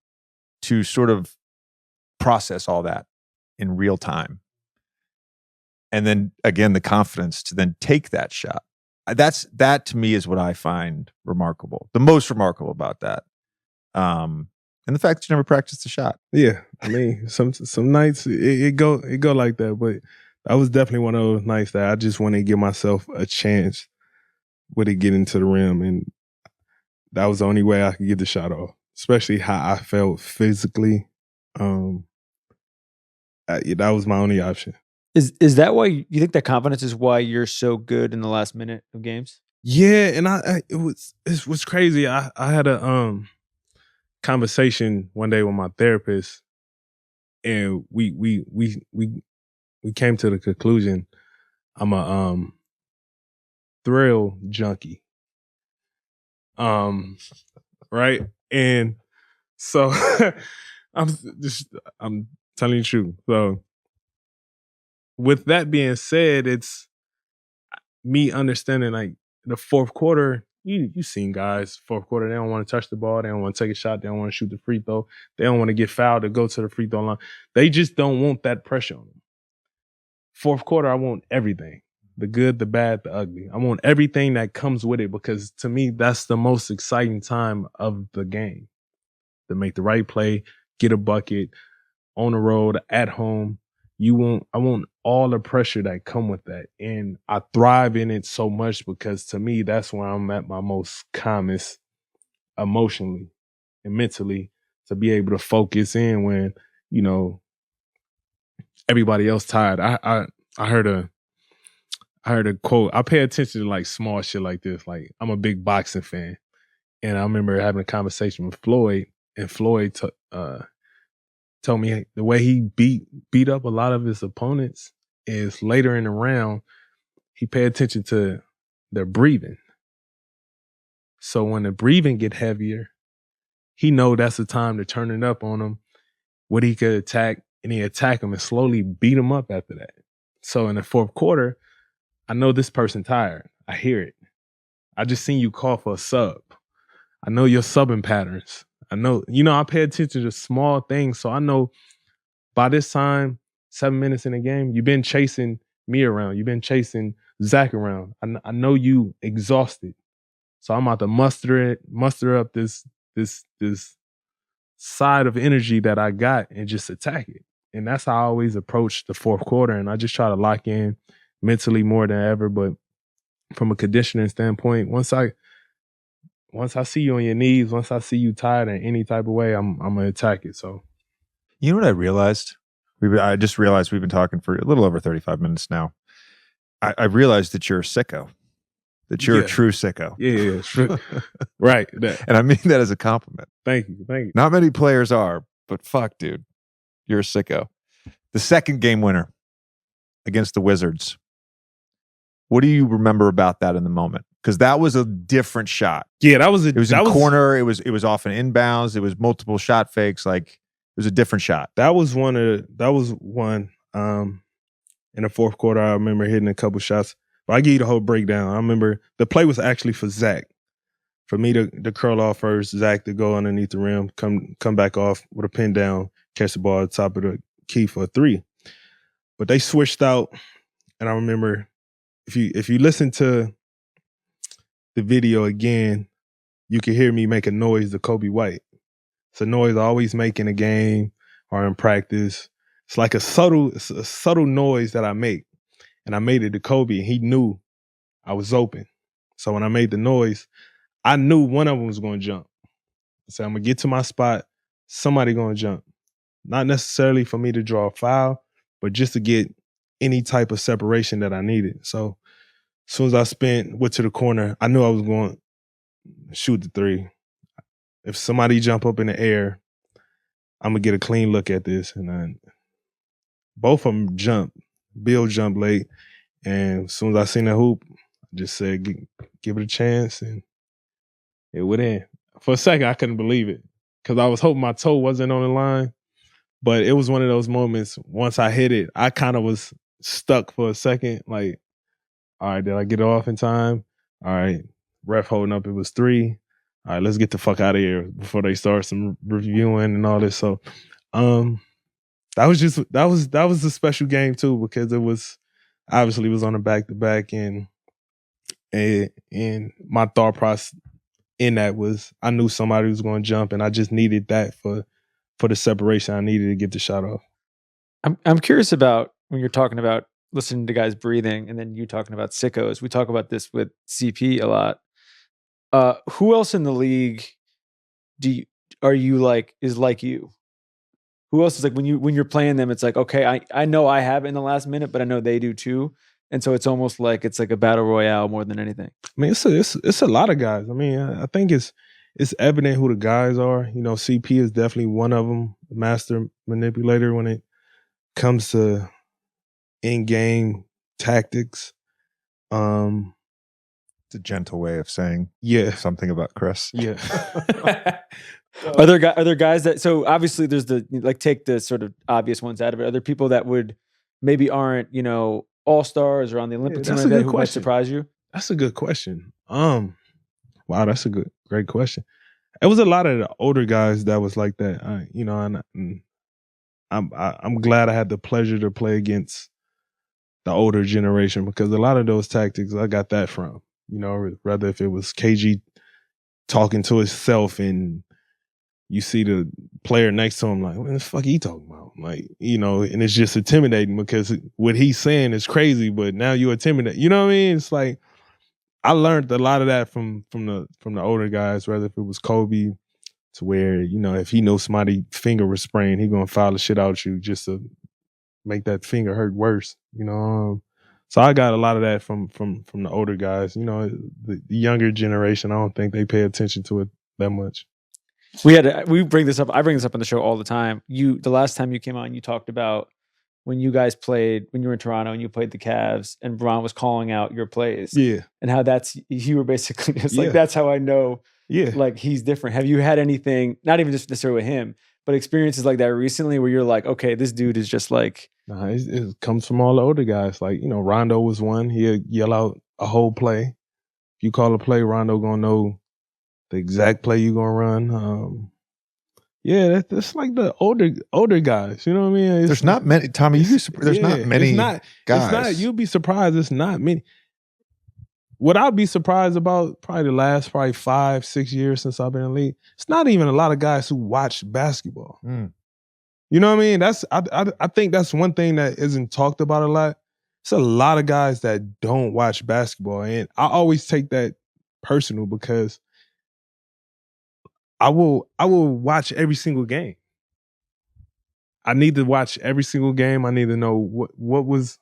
S1: to sort of process all that in real time. And then, again, the confidence to then take that shot. That to me is what I find remarkable. The most remarkable about that. And the fact that you never practiced the shot.
S3: Yeah, I mean, some nights it go like that, but that was definitely one of those nights that I just wanted to give myself a chance with it getting to the rim, and that was the only way I could get the shot off, especially how I felt physically. That was my only option.
S2: Is that why you think that confidence is why you're so good in the last minute of games?
S3: Yeah, and it was crazy. I had a conversation one day with my therapist, and we came to the conclusion I'm a thrill junkie. Right? And so I'm telling you the truth. So with that being said, it's me understanding, like, the fourth quarter, you've seen guys, fourth quarter, they don't want to touch the ball, they don't want to take a shot, they don't want to shoot the free throw, they don't want to get fouled to go to the free throw line. They just don't want that pressure on them. Fourth quarter, I want everything. The good, the bad, the ugly. I want everything that comes with it, because to me, that's the most exciting time of the game. To make the right play, get a bucket, on the road, at home. I want all the pressure that come with that. And I thrive in it so much because to me, that's where I'm at my most calmest emotionally and mentally, to be able to focus in when, everybody else tired. I heard a quote. I pay attention to like small shit like this. Like, I'm a big boxing fan. And I remember having a conversation with Floyd, and Floyd told me the way he beat up a lot of his opponents is later in the round, he paid attention to their breathing. So when the breathing get heavier, he know that's the time to turn it up on them, what he could attack, and he attack him and slowly beat him up after that. So in the fourth quarter, I know this person tired. I hear it. I just seen you call for a sub. I know your subbing patterns. I know, I pay attention to small things. So I know by this time, 7 minutes in the game, you've been chasing me around. You've been chasing Zach around. I know you exhausted. So I'm about to muster up this side of energy that I got and just attack it. And that's how I always approach the fourth quarter. And I just try to lock in mentally more than ever. But from a conditioning standpoint, once I see you on your knees, once I see you tired in any type of way, I'm gonna attack it. So
S1: You know what I realized? I just realized we've been talking for a little over 35 minutes now. I realized that you're a sicko. That you're a true sicko.
S3: Yeah, sure. Right.
S1: And I mean that as a compliment.
S3: Thank you.
S1: Not many players are, but fuck, dude. You're a sicko. The second game winner against the Wizards. What do you remember about that in the moment? Because that was a different shot.
S3: Yeah, it was
S1: in corner. It was off an inbounds. It was multiple shot fakes. Like, it was a different shot.
S3: That was one in the fourth quarter. I remember hitting a couple shots. But I give you the whole breakdown. I remember the play was actually for Zach. For me to curl off first, Zach to go underneath the rim, come back off with a pin down, catch the ball at the top of the key for a three. But they switched out, and I remember if you listen to the video again, you can hear me make a noise to Kobe White. It's a noise I always make in a game or in practice. It's like a subtle noise that I make. And I made it to Kobe, and he knew I was open. So when I made the noise, I knew one of them was going to jump. I said, I'm going to get to my spot. Somebody going to jump. Not necessarily for me to draw a foul, but just to get any type of separation that I needed. So as soon as I went to the corner, I knew I was going to shoot the three. If somebody jump up in the air, I'm going to get a clean look at this. And then both of them jumped. Bill jumped late. And as soon as I seen the hoop, I just said, give it a chance. And it went in. For a second, I couldn't believe it because I was hoping my toe wasn't on the line. But it was one of those moments, once I hit it, I kind of was stuck for a second. Like, all right, did I get it off in time? All right, ref holding up, it was 3. All right, let's get the fuck out of here before they start some reviewing and all this. So that was a special game too, because it was obviously it was on a back-to-back, and my thought process in that was I knew somebody was going to jump, and I just needed that for the separation I needed to get the shot off.
S2: I'm curious about when you're talking about listening to guys breathing, and then you talking about sickos. We talk about this with CP a lot. Who else in the league is like you? Who else is like when you're playing them? It's like, okay, I know I have it in the last minute, but I know they do too. And so it's almost like it's like a battle royale more than anything.
S3: I mean, it's a lot of guys. I mean, I think it's evident who the guys are. You know, CP is definitely one of them, the master manipulator when it comes to in-game tactics.
S1: It's a gentle way of saying something about Chris.
S3: Yeah.
S2: Are there guys that, so obviously there's take the sort of obvious ones out of it. Are there people that maybe aren't, all-stars or on the Olympic team that who might surprise you?
S3: That's a good question. Wow, that's a great question. It was a lot of the older guys that was like that. And I'm glad I had the pleasure to play against the older generation, because a lot of those tactics I got that from. Rather if it was KG talking to himself and you see the player next to him like, what the fuck he talking about? Like, and it's just intimidating because what he's saying is crazy, but now you intimidate. You know what I mean? It's like I learned a lot of that from the older guys, whether if it was Kobe, to where, if he knows somebody finger was sprained, he gonna foul the shit out you just to make that finger hurt worse. So I got a lot of that from the older guys. The younger generation, I don't think they pay attention to it that much.
S2: We bring this up. I bring this up on the show all the time. The last time you came on, you talked about when you guys played, when you were in Toronto and you played the Cavs and Bron was calling out your plays.
S3: Yeah.
S2: And how you were basically just like, that's how I know, like he's different. Have you had anything, not even just necessarily with him, but experiences like that recently where you're like, okay, this dude is just like.
S3: Nah, it comes from all the older guys. Like, Rondo was one. He'll yell out a whole play. If you call a play, Rondo gonna know the exact play you're gonna run. Yeah, that's like the older guys. You know what I mean?
S1: There's not many. Tommy, there's not many guys.
S3: It's not. You'll be surprised. It's not many. What I'd be surprised about probably the last 5-6 years since I've been in the league, it's not even a lot of guys who watch basketball. You know what I mean? I think that's one thing that isn't talked about a lot. It's a lot of guys that don't watch basketball. And I always take that personal because I will watch every single game. I need to watch every single game. I need to know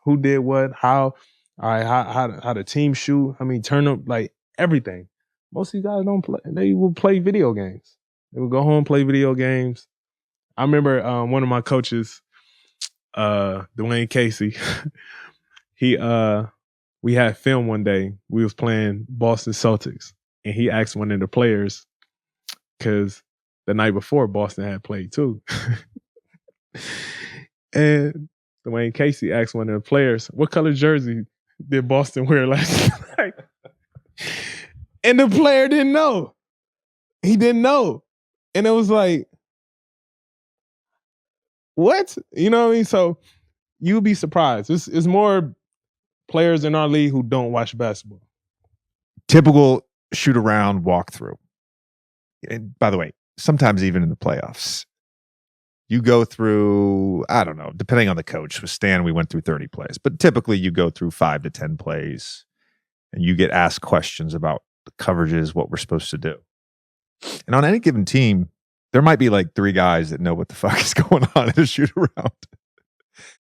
S3: who did what, how, all right, how the team shoot, how many turn up, like everything. Most of these guys don't play. They will play video games. They will go home, play video games. I remember one of my coaches, Dwayne Casey, we had film one day. We was playing Boston Celtics, and he asked one of the players, because the night before Boston had played too. And Dwayne Casey asked one of the players, what color jersey did Boston wear last night? And the player didn't know. He didn't know. And it was like, what? You know what I mean? So you'll be surprised. It's more players in our league who don't watch basketball.
S1: Typical shoot around walkthrough. And by the way, sometimes even in the playoffs, you go through, I don't know, depending on the coach. With Stan, we went through 30 plays, but typically you go through 5 to 10 plays and you get asked questions about the coverages, what we're supposed to do. And on any given team, there might be like 3 guys that know what the fuck is going on in a shoot around.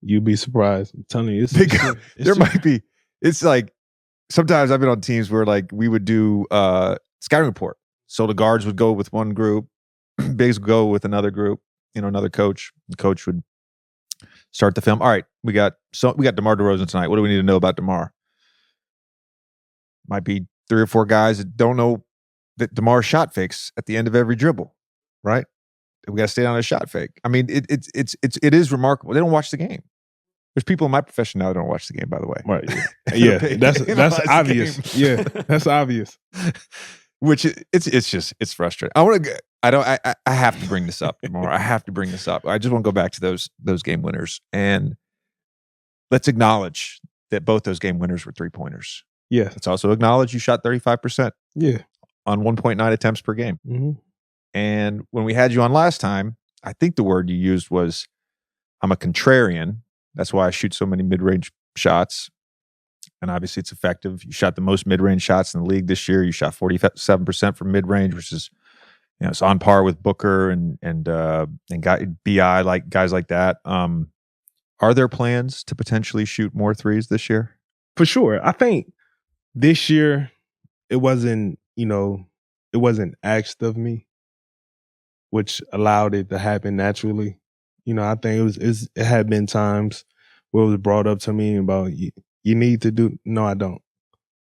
S3: You'd be surprised. I'm telling you.
S1: Might be. It's like, sometimes I've been on teams where like we would do scouting report. So the guards would go with one group, bigs would go with another group, another coach. The coach would start the film. All right, we got DeMar DeRozan tonight. What do we need to know about DeMar? Might be 3 or 4 guys that don't know that DeMar shot fakes at the end of every dribble, right? We got to stay down a shot fake. I mean, it is remarkable. They don't watch the game. There's people in my profession now that don't watch the game, by the way.
S3: Right. Yeah, that's obvious. Yeah, that's obvious.
S1: Which it's frustrating. I have to bring this up more. I have to bring this up. I just want to go back to those game winners, and let's acknowledge that both those game winners were 3-pointers.
S3: Yeah.
S1: Let's also acknowledge you shot 35%.
S3: Yeah.
S1: On 1.9 attempts per game.
S3: Mm-hmm.
S1: And when we had you on last time, I think the word you used was, I'm a contrarian. That's why I shoot so many mid-range shots. And obviously it's effective. You shot the most mid-range shots in the league this year. You shot 47% from mid-range, which is, it's on par with Booker and BI, like guys like that. Are there plans to potentially shoot more threes this year?
S3: For sure. I think this year it wasn't asked of me, which allowed it to happen naturally. I think it had been times where it was brought up to me about you need to do. No, I don't.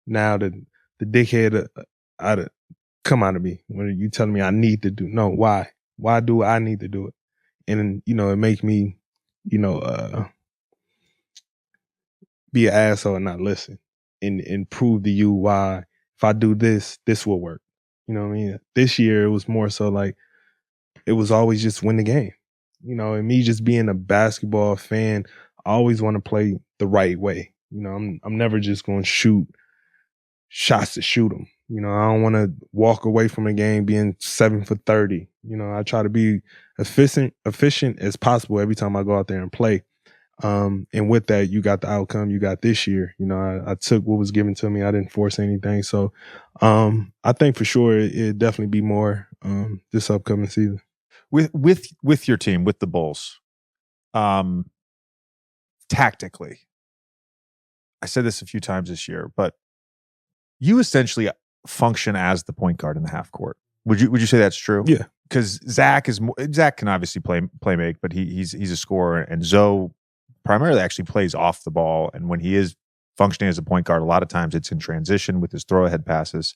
S3: Now the dickhead come out of me when you telling me I need to do. No, why? Why do I need to do it? And it make me, be an asshole and not listen and prove to you why if I do this will work. You know what I mean? This year it was more so like it was always just win the game. And me just being a basketball fan, I always want to play the right way. I'm never just going to shoot shots to shoot them. I don't want to walk away from a game being 7 for 30. I try to be efficient as possible every time I go out there and play. And with that, you got the outcome you got this year. I took what was given to me. I didn't force anything. So I think for sure it'd definitely be more this upcoming season.
S1: With your team, with the Bulls, tactically, I said this a few times this year, but you essentially function as the point guard in the half court. Would you say that's true?
S3: Yeah.
S1: Because Zach can obviously play make, but he's a scorer, and Zoe primarily actually plays off the ball. And when he is functioning as a point guard, a lot of times it's in transition with his throw ahead passes.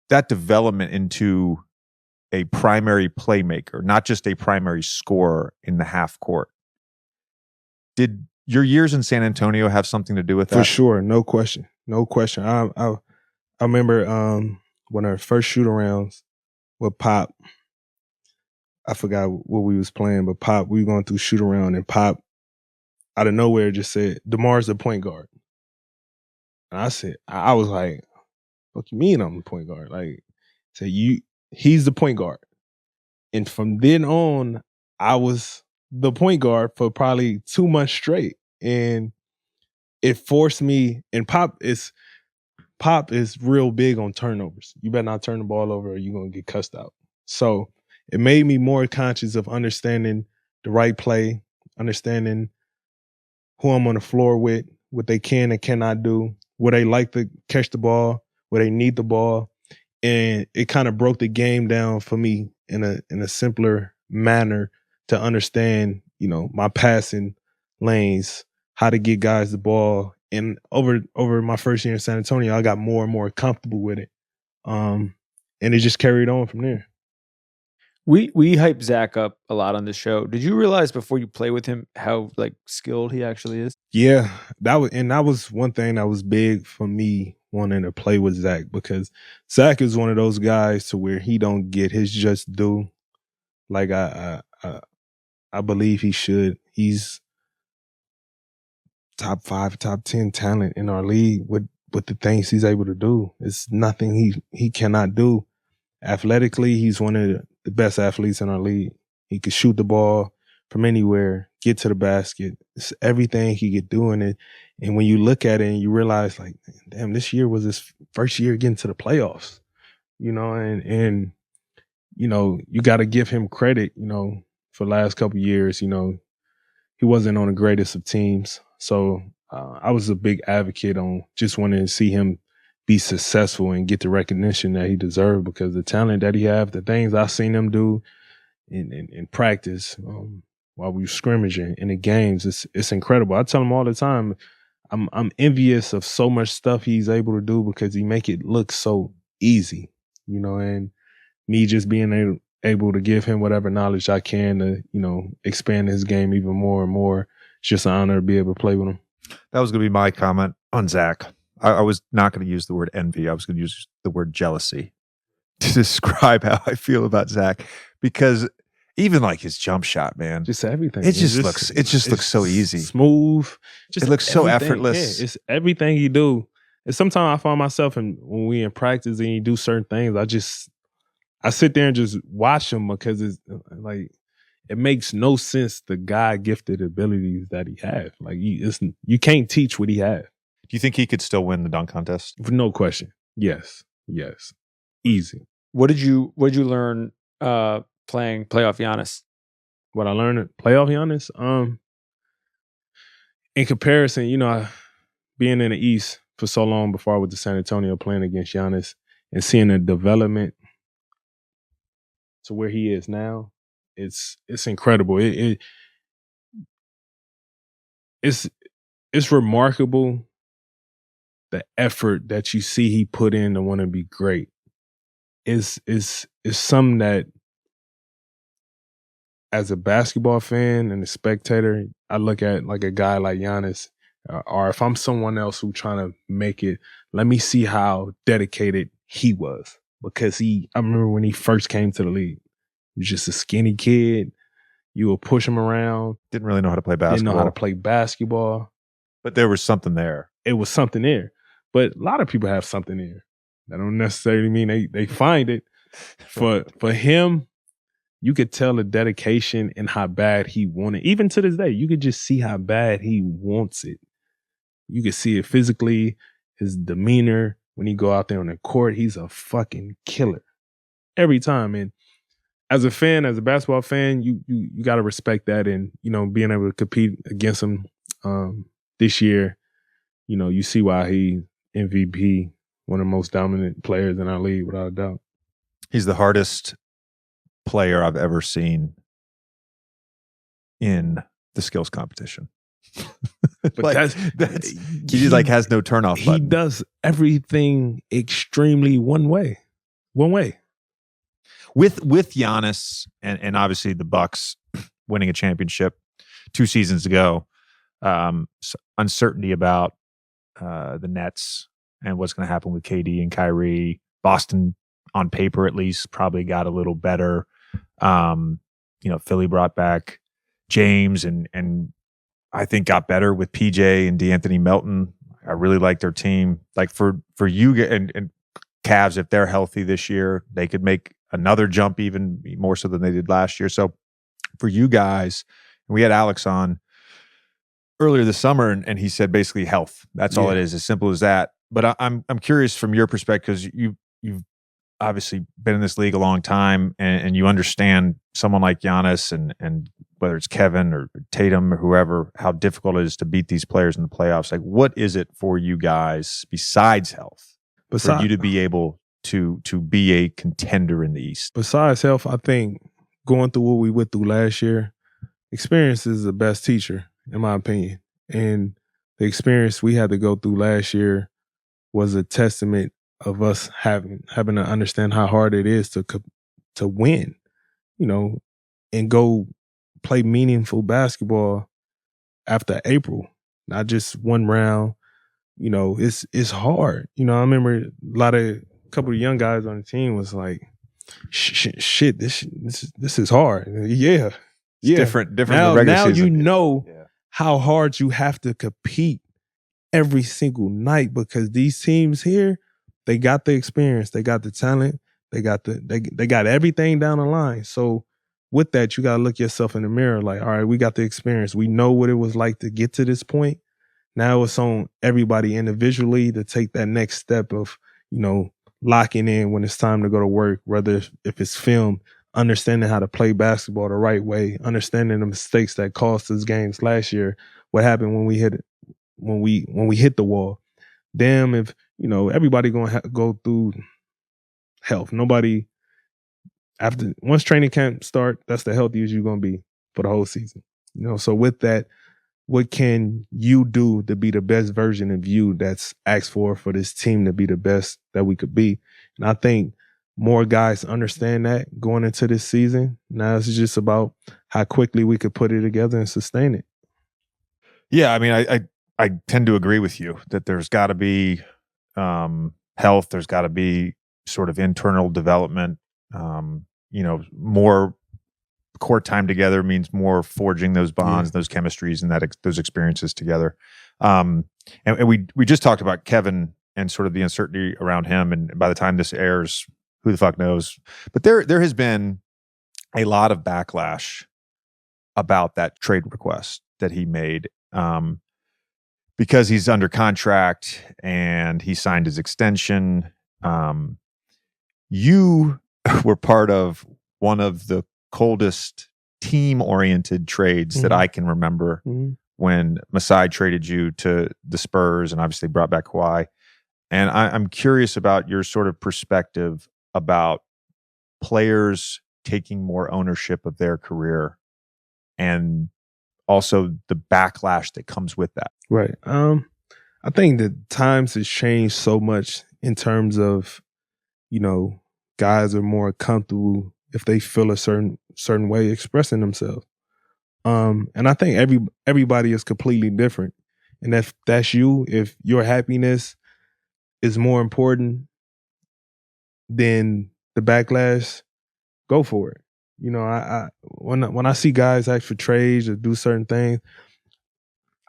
S1: That development into a primary playmaker, not just a primary scorer in the half court. Did your years in San Antonio have something to do with that?
S3: For sure. No question. I remember when our first shoot arounds with Pop, I forgot what we was playing, but Pop, we were going through shoot around, and Pop out of nowhere just said, DeMar's the point guard. And I said, I was like, what you mean I'm the point guard? Like, say he's the point guard. And from then on, I was the point guard for probably 2 months straight. And it forced me, and Pop is real big on turnovers. You better not turn the ball over or you're going to get cussed out. So it made me more conscious of understanding the right play, understanding who I'm on the floor with, what they can and cannot do, where they like to catch the ball, where they need the ball. And it kind of broke the game down for me in a simpler manner to understand, my passing lanes, how to get guys the ball. And over my first year in San Antonio, I got more and more comfortable with it. And it just carried on from there.
S2: We hype Zach up a lot on this show. Did you realize before you play with him how skilled he actually is?
S3: Yeah, that was one thing that was big for me wanting to play with Zach, because Zach is one of those guys to where he don't get his just due. Like I believe he should. He's top 5, top 10 talent in our league with the things he's able to do. It's nothing he cannot do. Athletically, he's one of the best athletes in our league. He could shoot the ball from anywhere, get to the basket. It's everything he could do in it. And when you look at it and you realize, like, damn, this year was his first year getting to the playoffs, and you got to give him credit, for the last couple of years, he wasn't on the greatest of teams. So I was a big advocate on just wanting to see him be successful and get the recognition that he deserved, because the talent that he have, the things I've seen him do in practice while we were scrimmaging in the games, it's incredible. I tell him all the time, I'm envious of so much stuff he's able to do because he make it look so easy, and me just being able to give him whatever knowledge I can to, expand his game even more and more. It's just an honor to be able to play with him.
S1: That was going to be my comment on Zach. I was not going to use the word envy. I was going to use the word jealousy to describe how I feel about Zach, because even his jump shot, man,
S3: just everything.
S1: It just looks so easy,
S3: smooth.
S1: It looks so effortless.
S3: Yeah, it's everything he do. And sometimes I find myself, when we in practice and you do certain things, I sit there and just watch him, because it's like it makes no sense the God gifted abilities that he has. Like you can't teach what he has.
S1: Do you think he could still win the dunk contest?
S3: No question. Yes. Easy.
S2: What did you learn playing playoff Giannis?
S3: What I learned at playoff Giannis? In comparison, being in the East for so long before I went to San Antonio, playing against Giannis and seeing the development to where he is now, it's incredible. It's remarkable, the effort that you see he put in to want to be great. Is something that, as a basketball fan and a spectator, I look at like a guy like Giannis, or if I'm someone else who's trying to make it, let me see how dedicated he was. Because I remember when he first came to the league, he was just a skinny kid. You would push him around.
S1: Didn't really know how to play basketball.
S3: Didn't know how to play basketball.
S1: But there was something there.
S3: It was something there. But a lot of people have something there. That don't necessarily mean they find it. For him, you could tell the dedication and how bad he wanted. Even to this day, you could just see how bad he wants it. You could see it physically, his demeanor. When he go out there on the court, he's a fucking killer. Every time. And as a fan, as a basketball fan, you got to respect that. And, being able to compete against him this year, you see why he MVP, one of the most dominant players in our league, without a doubt.
S1: He's the hardest player I've ever seen in the skills competition.
S3: But
S1: he has no turnoff button.
S3: He does everything extremely one way.
S1: With Giannis and obviously the Bucks winning a championship 2 seasons ago, uncertainty about the Nets and what's going to happen with KD and Kyrie. Boston, on paper at least, probably got a little better. Philly brought back James and I think got better with PJ and DeAnthony Melton. I really like their team. Like for you and Cavs, if they're healthy this year, they could make another jump even more so than they did last year. So for you guys, we had Alex on earlier this summer, and he said basically health. That's all it is, as simple as that. But I'm curious from your perspective, because you've obviously been in this league a long time, and you understand someone like Giannis and whether it's Kevin or Tatum or whoever, how difficult it is to beat these players in the playoffs. Like, what is it for you guys besides health for you to be able to be a contender in the East?
S3: Besides health, I think going through what we went through last year, experience is the best teacher, in my opinion. And the experience we had to go through last year was a testament of us having to understand how hard it is to win, and go play meaningful basketball after April, not just one round. It's hard. I remember a couple of young guys on the team was like, shit, this is hard. Yeah.
S1: It's different.
S3: Now you know how hard you have to compete every single night, because these teams here, they got the experience, they got the talent, they got everything down the line. So with that, you got to look yourself in the mirror like, all right, we got the experience. We know what it was like to get to this point. Now it's on everybody individually to take that next step of, locking in when it's time to go to work, whether if it's film, understanding how to play basketball the right way, understanding the mistakes that cost us games last year, what happened when we hit the wall. Damn, if everybody gonna go through health. Nobody once training camp start, that's the healthiest you're gonna be for the whole season. So with that, what can you do to be the best version of you that's asked for this team to be the best that we could be? And I think more guys understand that going into this season. Now it's just about how quickly we could put it together and sustain it.
S1: Yeah, I mean, I tend to agree with you that there's got to be health. There's got to be sort of internal development. More court time together means more forging those bonds, those chemistries, and those experiences together. And we just talked about Kevin and sort of the uncertainty around him. And by the time this airs, who the fuck knows? But there has been a lot of backlash about that trade request that he made. Because he's under contract and he signed his extension. You were part of one of the coldest team-oriented trades that I can remember when Masai traded you to the Spurs and obviously brought back Kawhi. And I'm curious about your sort of perspective about players taking more ownership of their career and also the backlash that comes with that.
S3: Right. I think the times has changed so much in terms of, guys are more comfortable if they feel a certain way expressing themselves. And I think everybody is completely different. And if that's you, if your happiness is more important than the backlash, go for it. When I see guys ask for trades or do certain things,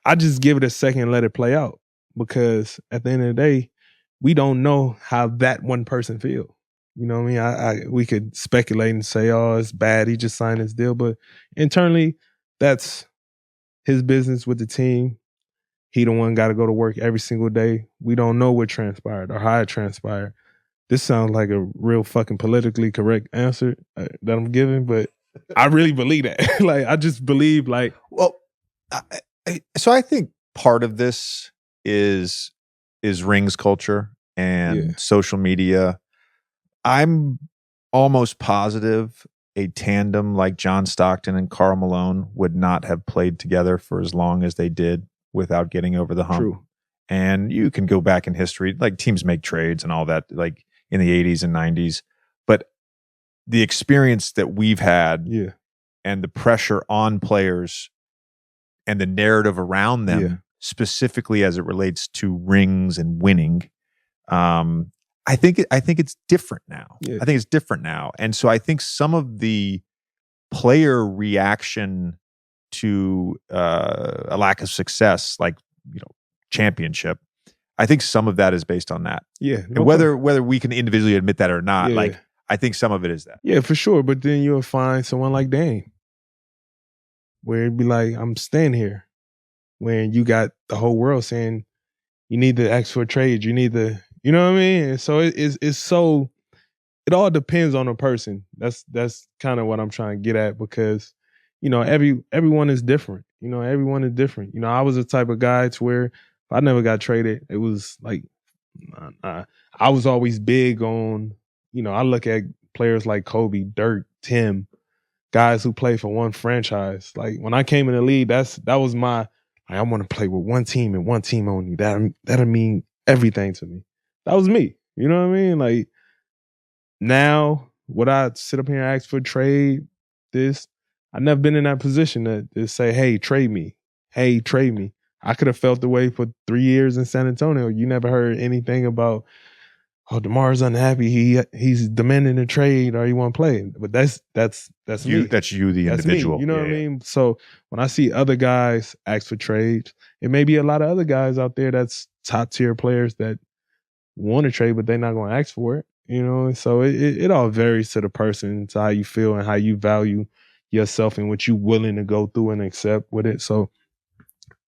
S3: I just give it a second and let it play out, because at the end of the day, we don't know how that one person feels. You know what I mean? We could speculate and say, oh, it's bad, he just signed his deal. But internally, that's his business with the team. He the one got to go to work every single day. We don't know what transpired or how it transpired. This sounds like a real fucking politically correct answer that I'm giving, but I really believe that. I just believe
S1: so I think part of this is rings culture and social media. I'm almost positive a tandem like John Stockton and Karl Malone would not have played together for as long as they did without getting over the hump.
S3: True.
S1: And you can go back in history, like teams make trades and all that, like in the 80s and 90s. But the experience that we've had and the pressure on players and the narrative around them, specifically as it relates to rings and winning, I think it's different now. I think it's different now. And so I think some of the player reaction to a lack of success, like, championship, I think some of that is based on that.
S3: Yeah.
S1: And whether we can individually admit that or not,
S3: Yeah.
S1: like, I think some of it is that.
S3: Yeah, for sure. But then you'll find someone like Dame, where it'd be like, I'm staying here. When you got the whole world saying you need to ask for a trade, you need to, you know what I mean? And so it's so, it all depends on the person. That's kind of what I'm trying to get at, because, everyone is different. Everyone is different. I was the type of guy to where if I never got traded, it was like, I was always big on, I look at players like Kobe, Dirk, Tim, guys who play for one franchise. Like when I came in the league, that was my, I want to play with one team and one team only. That'll mean everything to me. That was me. You know what I mean? Like now, would I sit up here and ask for a trade? I've never been in that position to say, hey, trade me. Hey, trade me. I could have felt the way for 3 years in San Antonio. You never heard anything about, oh, DeMar's unhappy. He's demanding a trade, or he won't play. But that's
S1: You,
S3: me.
S1: that's you, the
S3: That's
S1: individual.
S3: me. You know what I mean? So when I see other guys ask for trades, it may be a lot of other guys out there that's top tier players that want to trade, but they're not going to ask for it. So it all varies to the person, to how you feel and how you value yourself and what you're willing to go through and accept with it. So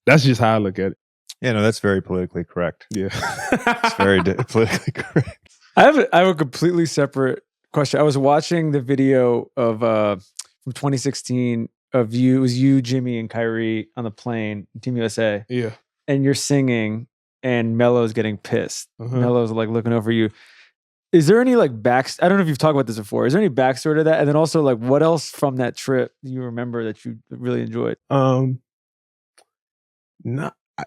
S3: that's just how I look at it.
S1: Yeah, no, that's very politically correct.
S3: Yeah.
S1: It's very politically correct.
S2: I have a completely separate question. I was watching the video of from 2016 of you. It was you, Jimmy, and Kyrie on the plane, Team USA.
S3: Yeah.
S2: And you're singing, and Melo's getting pissed.
S3: Uh-huh.
S2: Melo's like looking over you. Is there any like I don't know if you've talked about this before. Is there any backstory to that? And then also, like, what else from that trip do you remember that you really enjoyed?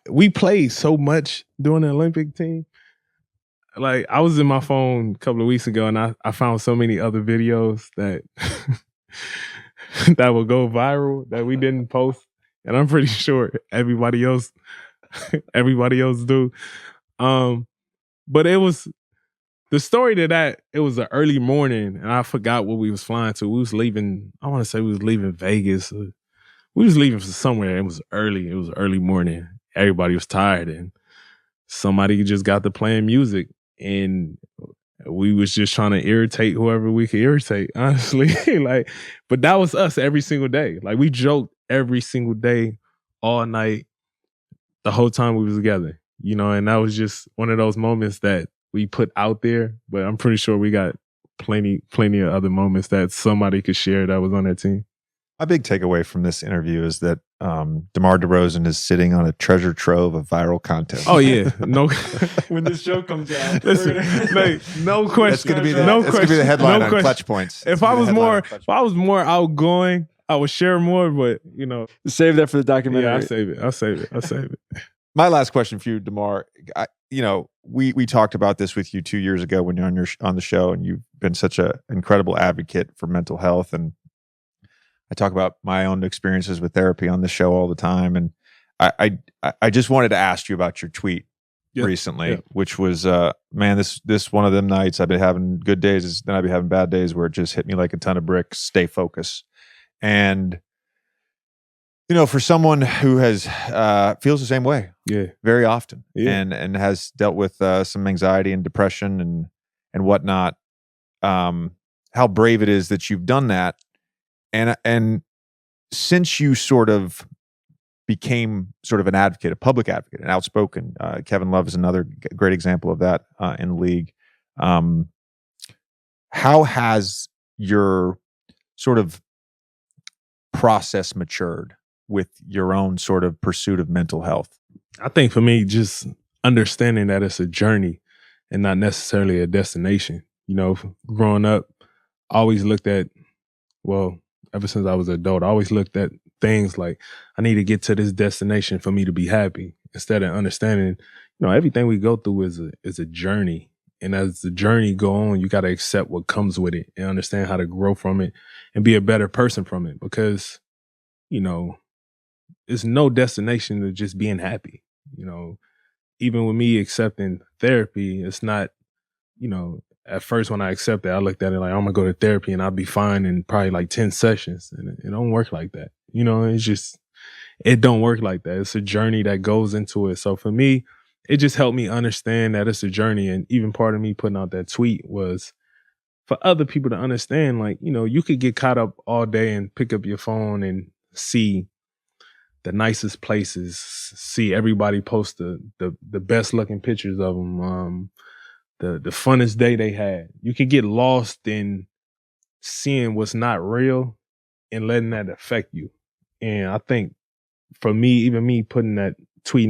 S3: We played so much during the Olympic team. Like, I was in my phone a couple of weeks ago, and I found so many other videos that that will go viral that we didn't post, and I'm pretty sure everybody else do. But it was the story to that. It was an early morning, and I forgot what we was flying to. We was leaving. I want to say we was leaving Vegas. We was leaving for somewhere. It was early. It was early morning. Everybody was tired, and somebody just got to playing music, and we was just trying to irritate whoever we could irritate, honestly. But that was us every single day. Like, we joked every single day, all night, the whole time we was together, and that was just one of those moments that we put out there. But I'm pretty sure we got plenty of other moments that somebody could share that was on that team.
S1: My big takeaway from this interview is that DeMar DeRozan is sitting on a treasure trove of viral content.
S3: Oh yeah, no.
S2: When this show comes out,
S3: Listen, no question.
S1: That's going to be the headline on Clutch Points.
S3: If I was more outgoing, I would share more. But
S2: save that for the documentary.
S3: Yeah, I'll save it.
S1: My last question for you, DeMar. We talked about this with you 2 years ago when you're on the show, and you've been such an incredible advocate for mental health. And I talk about my own experiences with therapy on the show all the time. And I just wanted to ask you about your tweet recently, which was, man, this one of them nights I've been having good days, then I've been having bad days where it just hit me like a ton of bricks. Stay focused. And for someone who has feels the same way, very often, and has dealt with some anxiety and depression and whatnot, how brave it is that you've done that. And since you sort of became sort of an advocate, a public advocate, an outspoken, Kevin Love is another great example of that in the league. How has your sort of process matured with your own sort of pursuit of mental health?
S3: I think for me, just understanding that it's a journey and not necessarily a destination. Growing up, I always looked at, ever since I was an adult, I always looked at things like, I need to get to this destination for me to be happy, instead of understanding, everything we go through is a journey. And as the journey go on, you got to accept what comes with it and understand how to grow from it and be a better person from it. Because, it's no destination to just being happy. Even with me accepting therapy, it's not, at first when I accepted, I looked at it like I'm gonna go to therapy and I'll be fine in probably like 10 sessions. And it don't work like that. You know, it don't work like that. It's a journey that goes into it. So for me, it just helped me understand that it's a journey. And even part of me putting out that tweet was for other people to understand, like, you know, you could get caught up all day and pick up your phone and see the nicest places, see everybody post the best looking pictures of them, the funnest day they had. You can get lost in seeing what's not real and letting that affect you. And I think for me, even me tweeting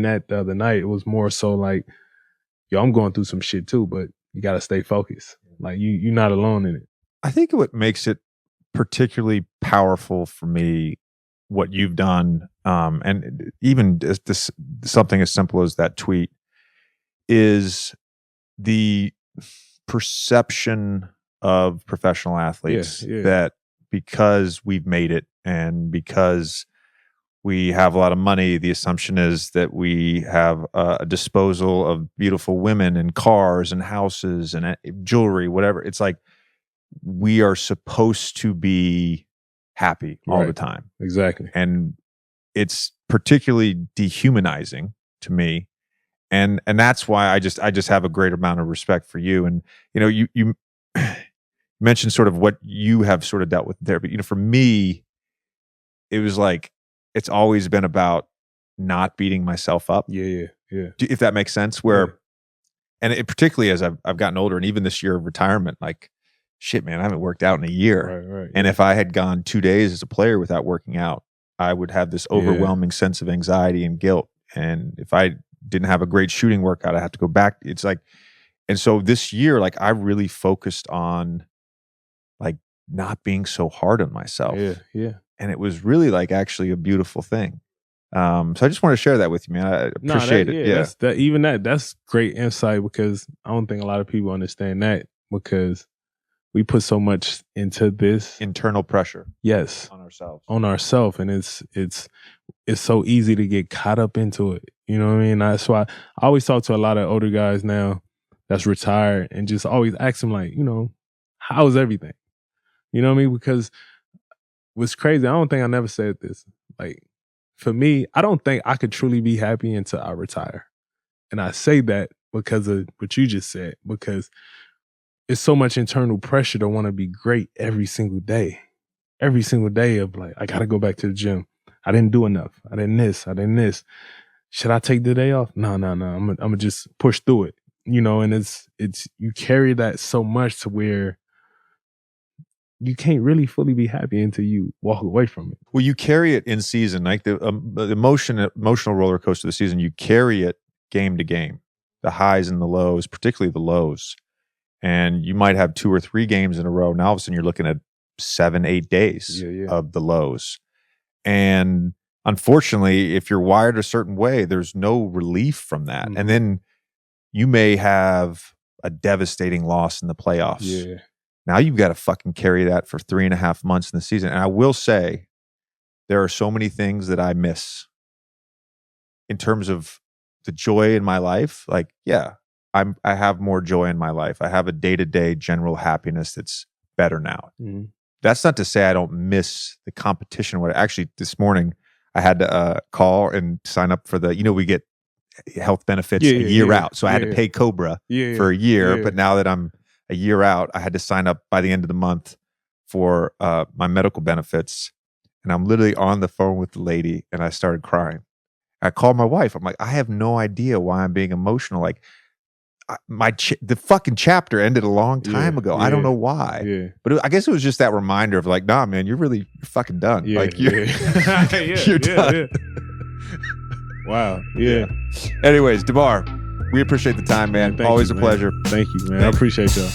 S3: that the other night, it was more so like, yo, I'm going through some shit too, but you got to stay focused. Like you're not alone in it.
S1: I think what makes it particularly powerful for me, what you've done, and even this something as simple as that tweet, is the perception of professional athletes that because we've made it and because we have a lot of money, the assumption is that we have a disposal of beautiful women and cars and houses and jewelry, whatever. It's like we are supposed to be happy all the time.
S3: Exactly.
S1: And it's particularly dehumanizing to me. And that's why I just have a great amount of respect for you. And, you know, you mentioned sort of what you have sort of dealt with there. But, you know, for me, it was like, it's always been about not beating myself up.
S3: Yeah.
S1: If that makes sense. And it, particularly as I've gotten older, and even this year of retirement, like, shit, man, I haven't worked out in a year.
S3: Right.
S1: And if I had gone 2 days as a player without working out, I would have this overwhelming sense of anxiety and guilt. And if I didn't have a great shooting workout, I have to go back. It's like, and so this year, like, I really focused on like not being so hard on myself.
S3: Yeah.
S1: And it was really like actually a beautiful thing. So I just want to share that with you, man. I appreciate it. Yeah.
S3: That's great insight, because I don't think a lot of people understand that, because we put so much into this
S1: internal pressure.
S3: Yes.
S1: On ourselves.
S3: And it's so easy to get caught up into it. You know what I mean? That's why I always talk to a lot of older guys now that's retired and just always ask them, like, you know, how's everything? You know what I mean? Because what's crazy, I don't think I never said this. Like, for me, I don't think I could truly be happy until I retire. And I say that because of what you just said, because it's so much internal pressure to want to be great every single day. Every single day of like, I got to go back to the gym. I didn't do enough. I didn't this. Should I take the day off? No. I'm gonna just push through it. You know, and it's you carry that so much to where you can't really fully be happy until you walk away from it.
S1: Well, you carry it in season, like the emotional roller coaster of the season. You carry it game to game, the highs and the lows, particularly the lows. And you might have 2 or 3 games in a row. Now all of a sudden you're looking at 7-8 days of the lows. And unfortunately, if you're wired a certain way, there's no relief from that. And then you may have a devastating loss in the playoffs.
S3: Yeah.
S1: Now you've got to fucking carry that for 3.5 months in the season. And I will say, there are so many things that I miss in terms of the joy in my life. Like, yeah, I have more joy in my life. I have a day-to-day general happiness that's better now.
S3: Mm-hmm.
S1: That's not to say I don't miss the competition. Actually, this morning I had to call and sign up for we get health benefits a year out. So I had to pay Cobra for a year. Yeah. But now that I'm a year out, I had to sign up by the end of the month for my medical benefits. And I'm literally on the phone with the lady and I started crying. I called my wife. I'm like, I have no idea why I'm being emotional. Like, the fucking chapter ended a long time ago. I don't know why. Yeah. But I guess it was just that reminder of like, nah, man, you're fucking done. Like you're done.
S3: Wow. Yeah.
S1: Anyways, DeMar, we appreciate the time, man. Always a pleasure.
S3: Thank you, man. I appreciate y'all.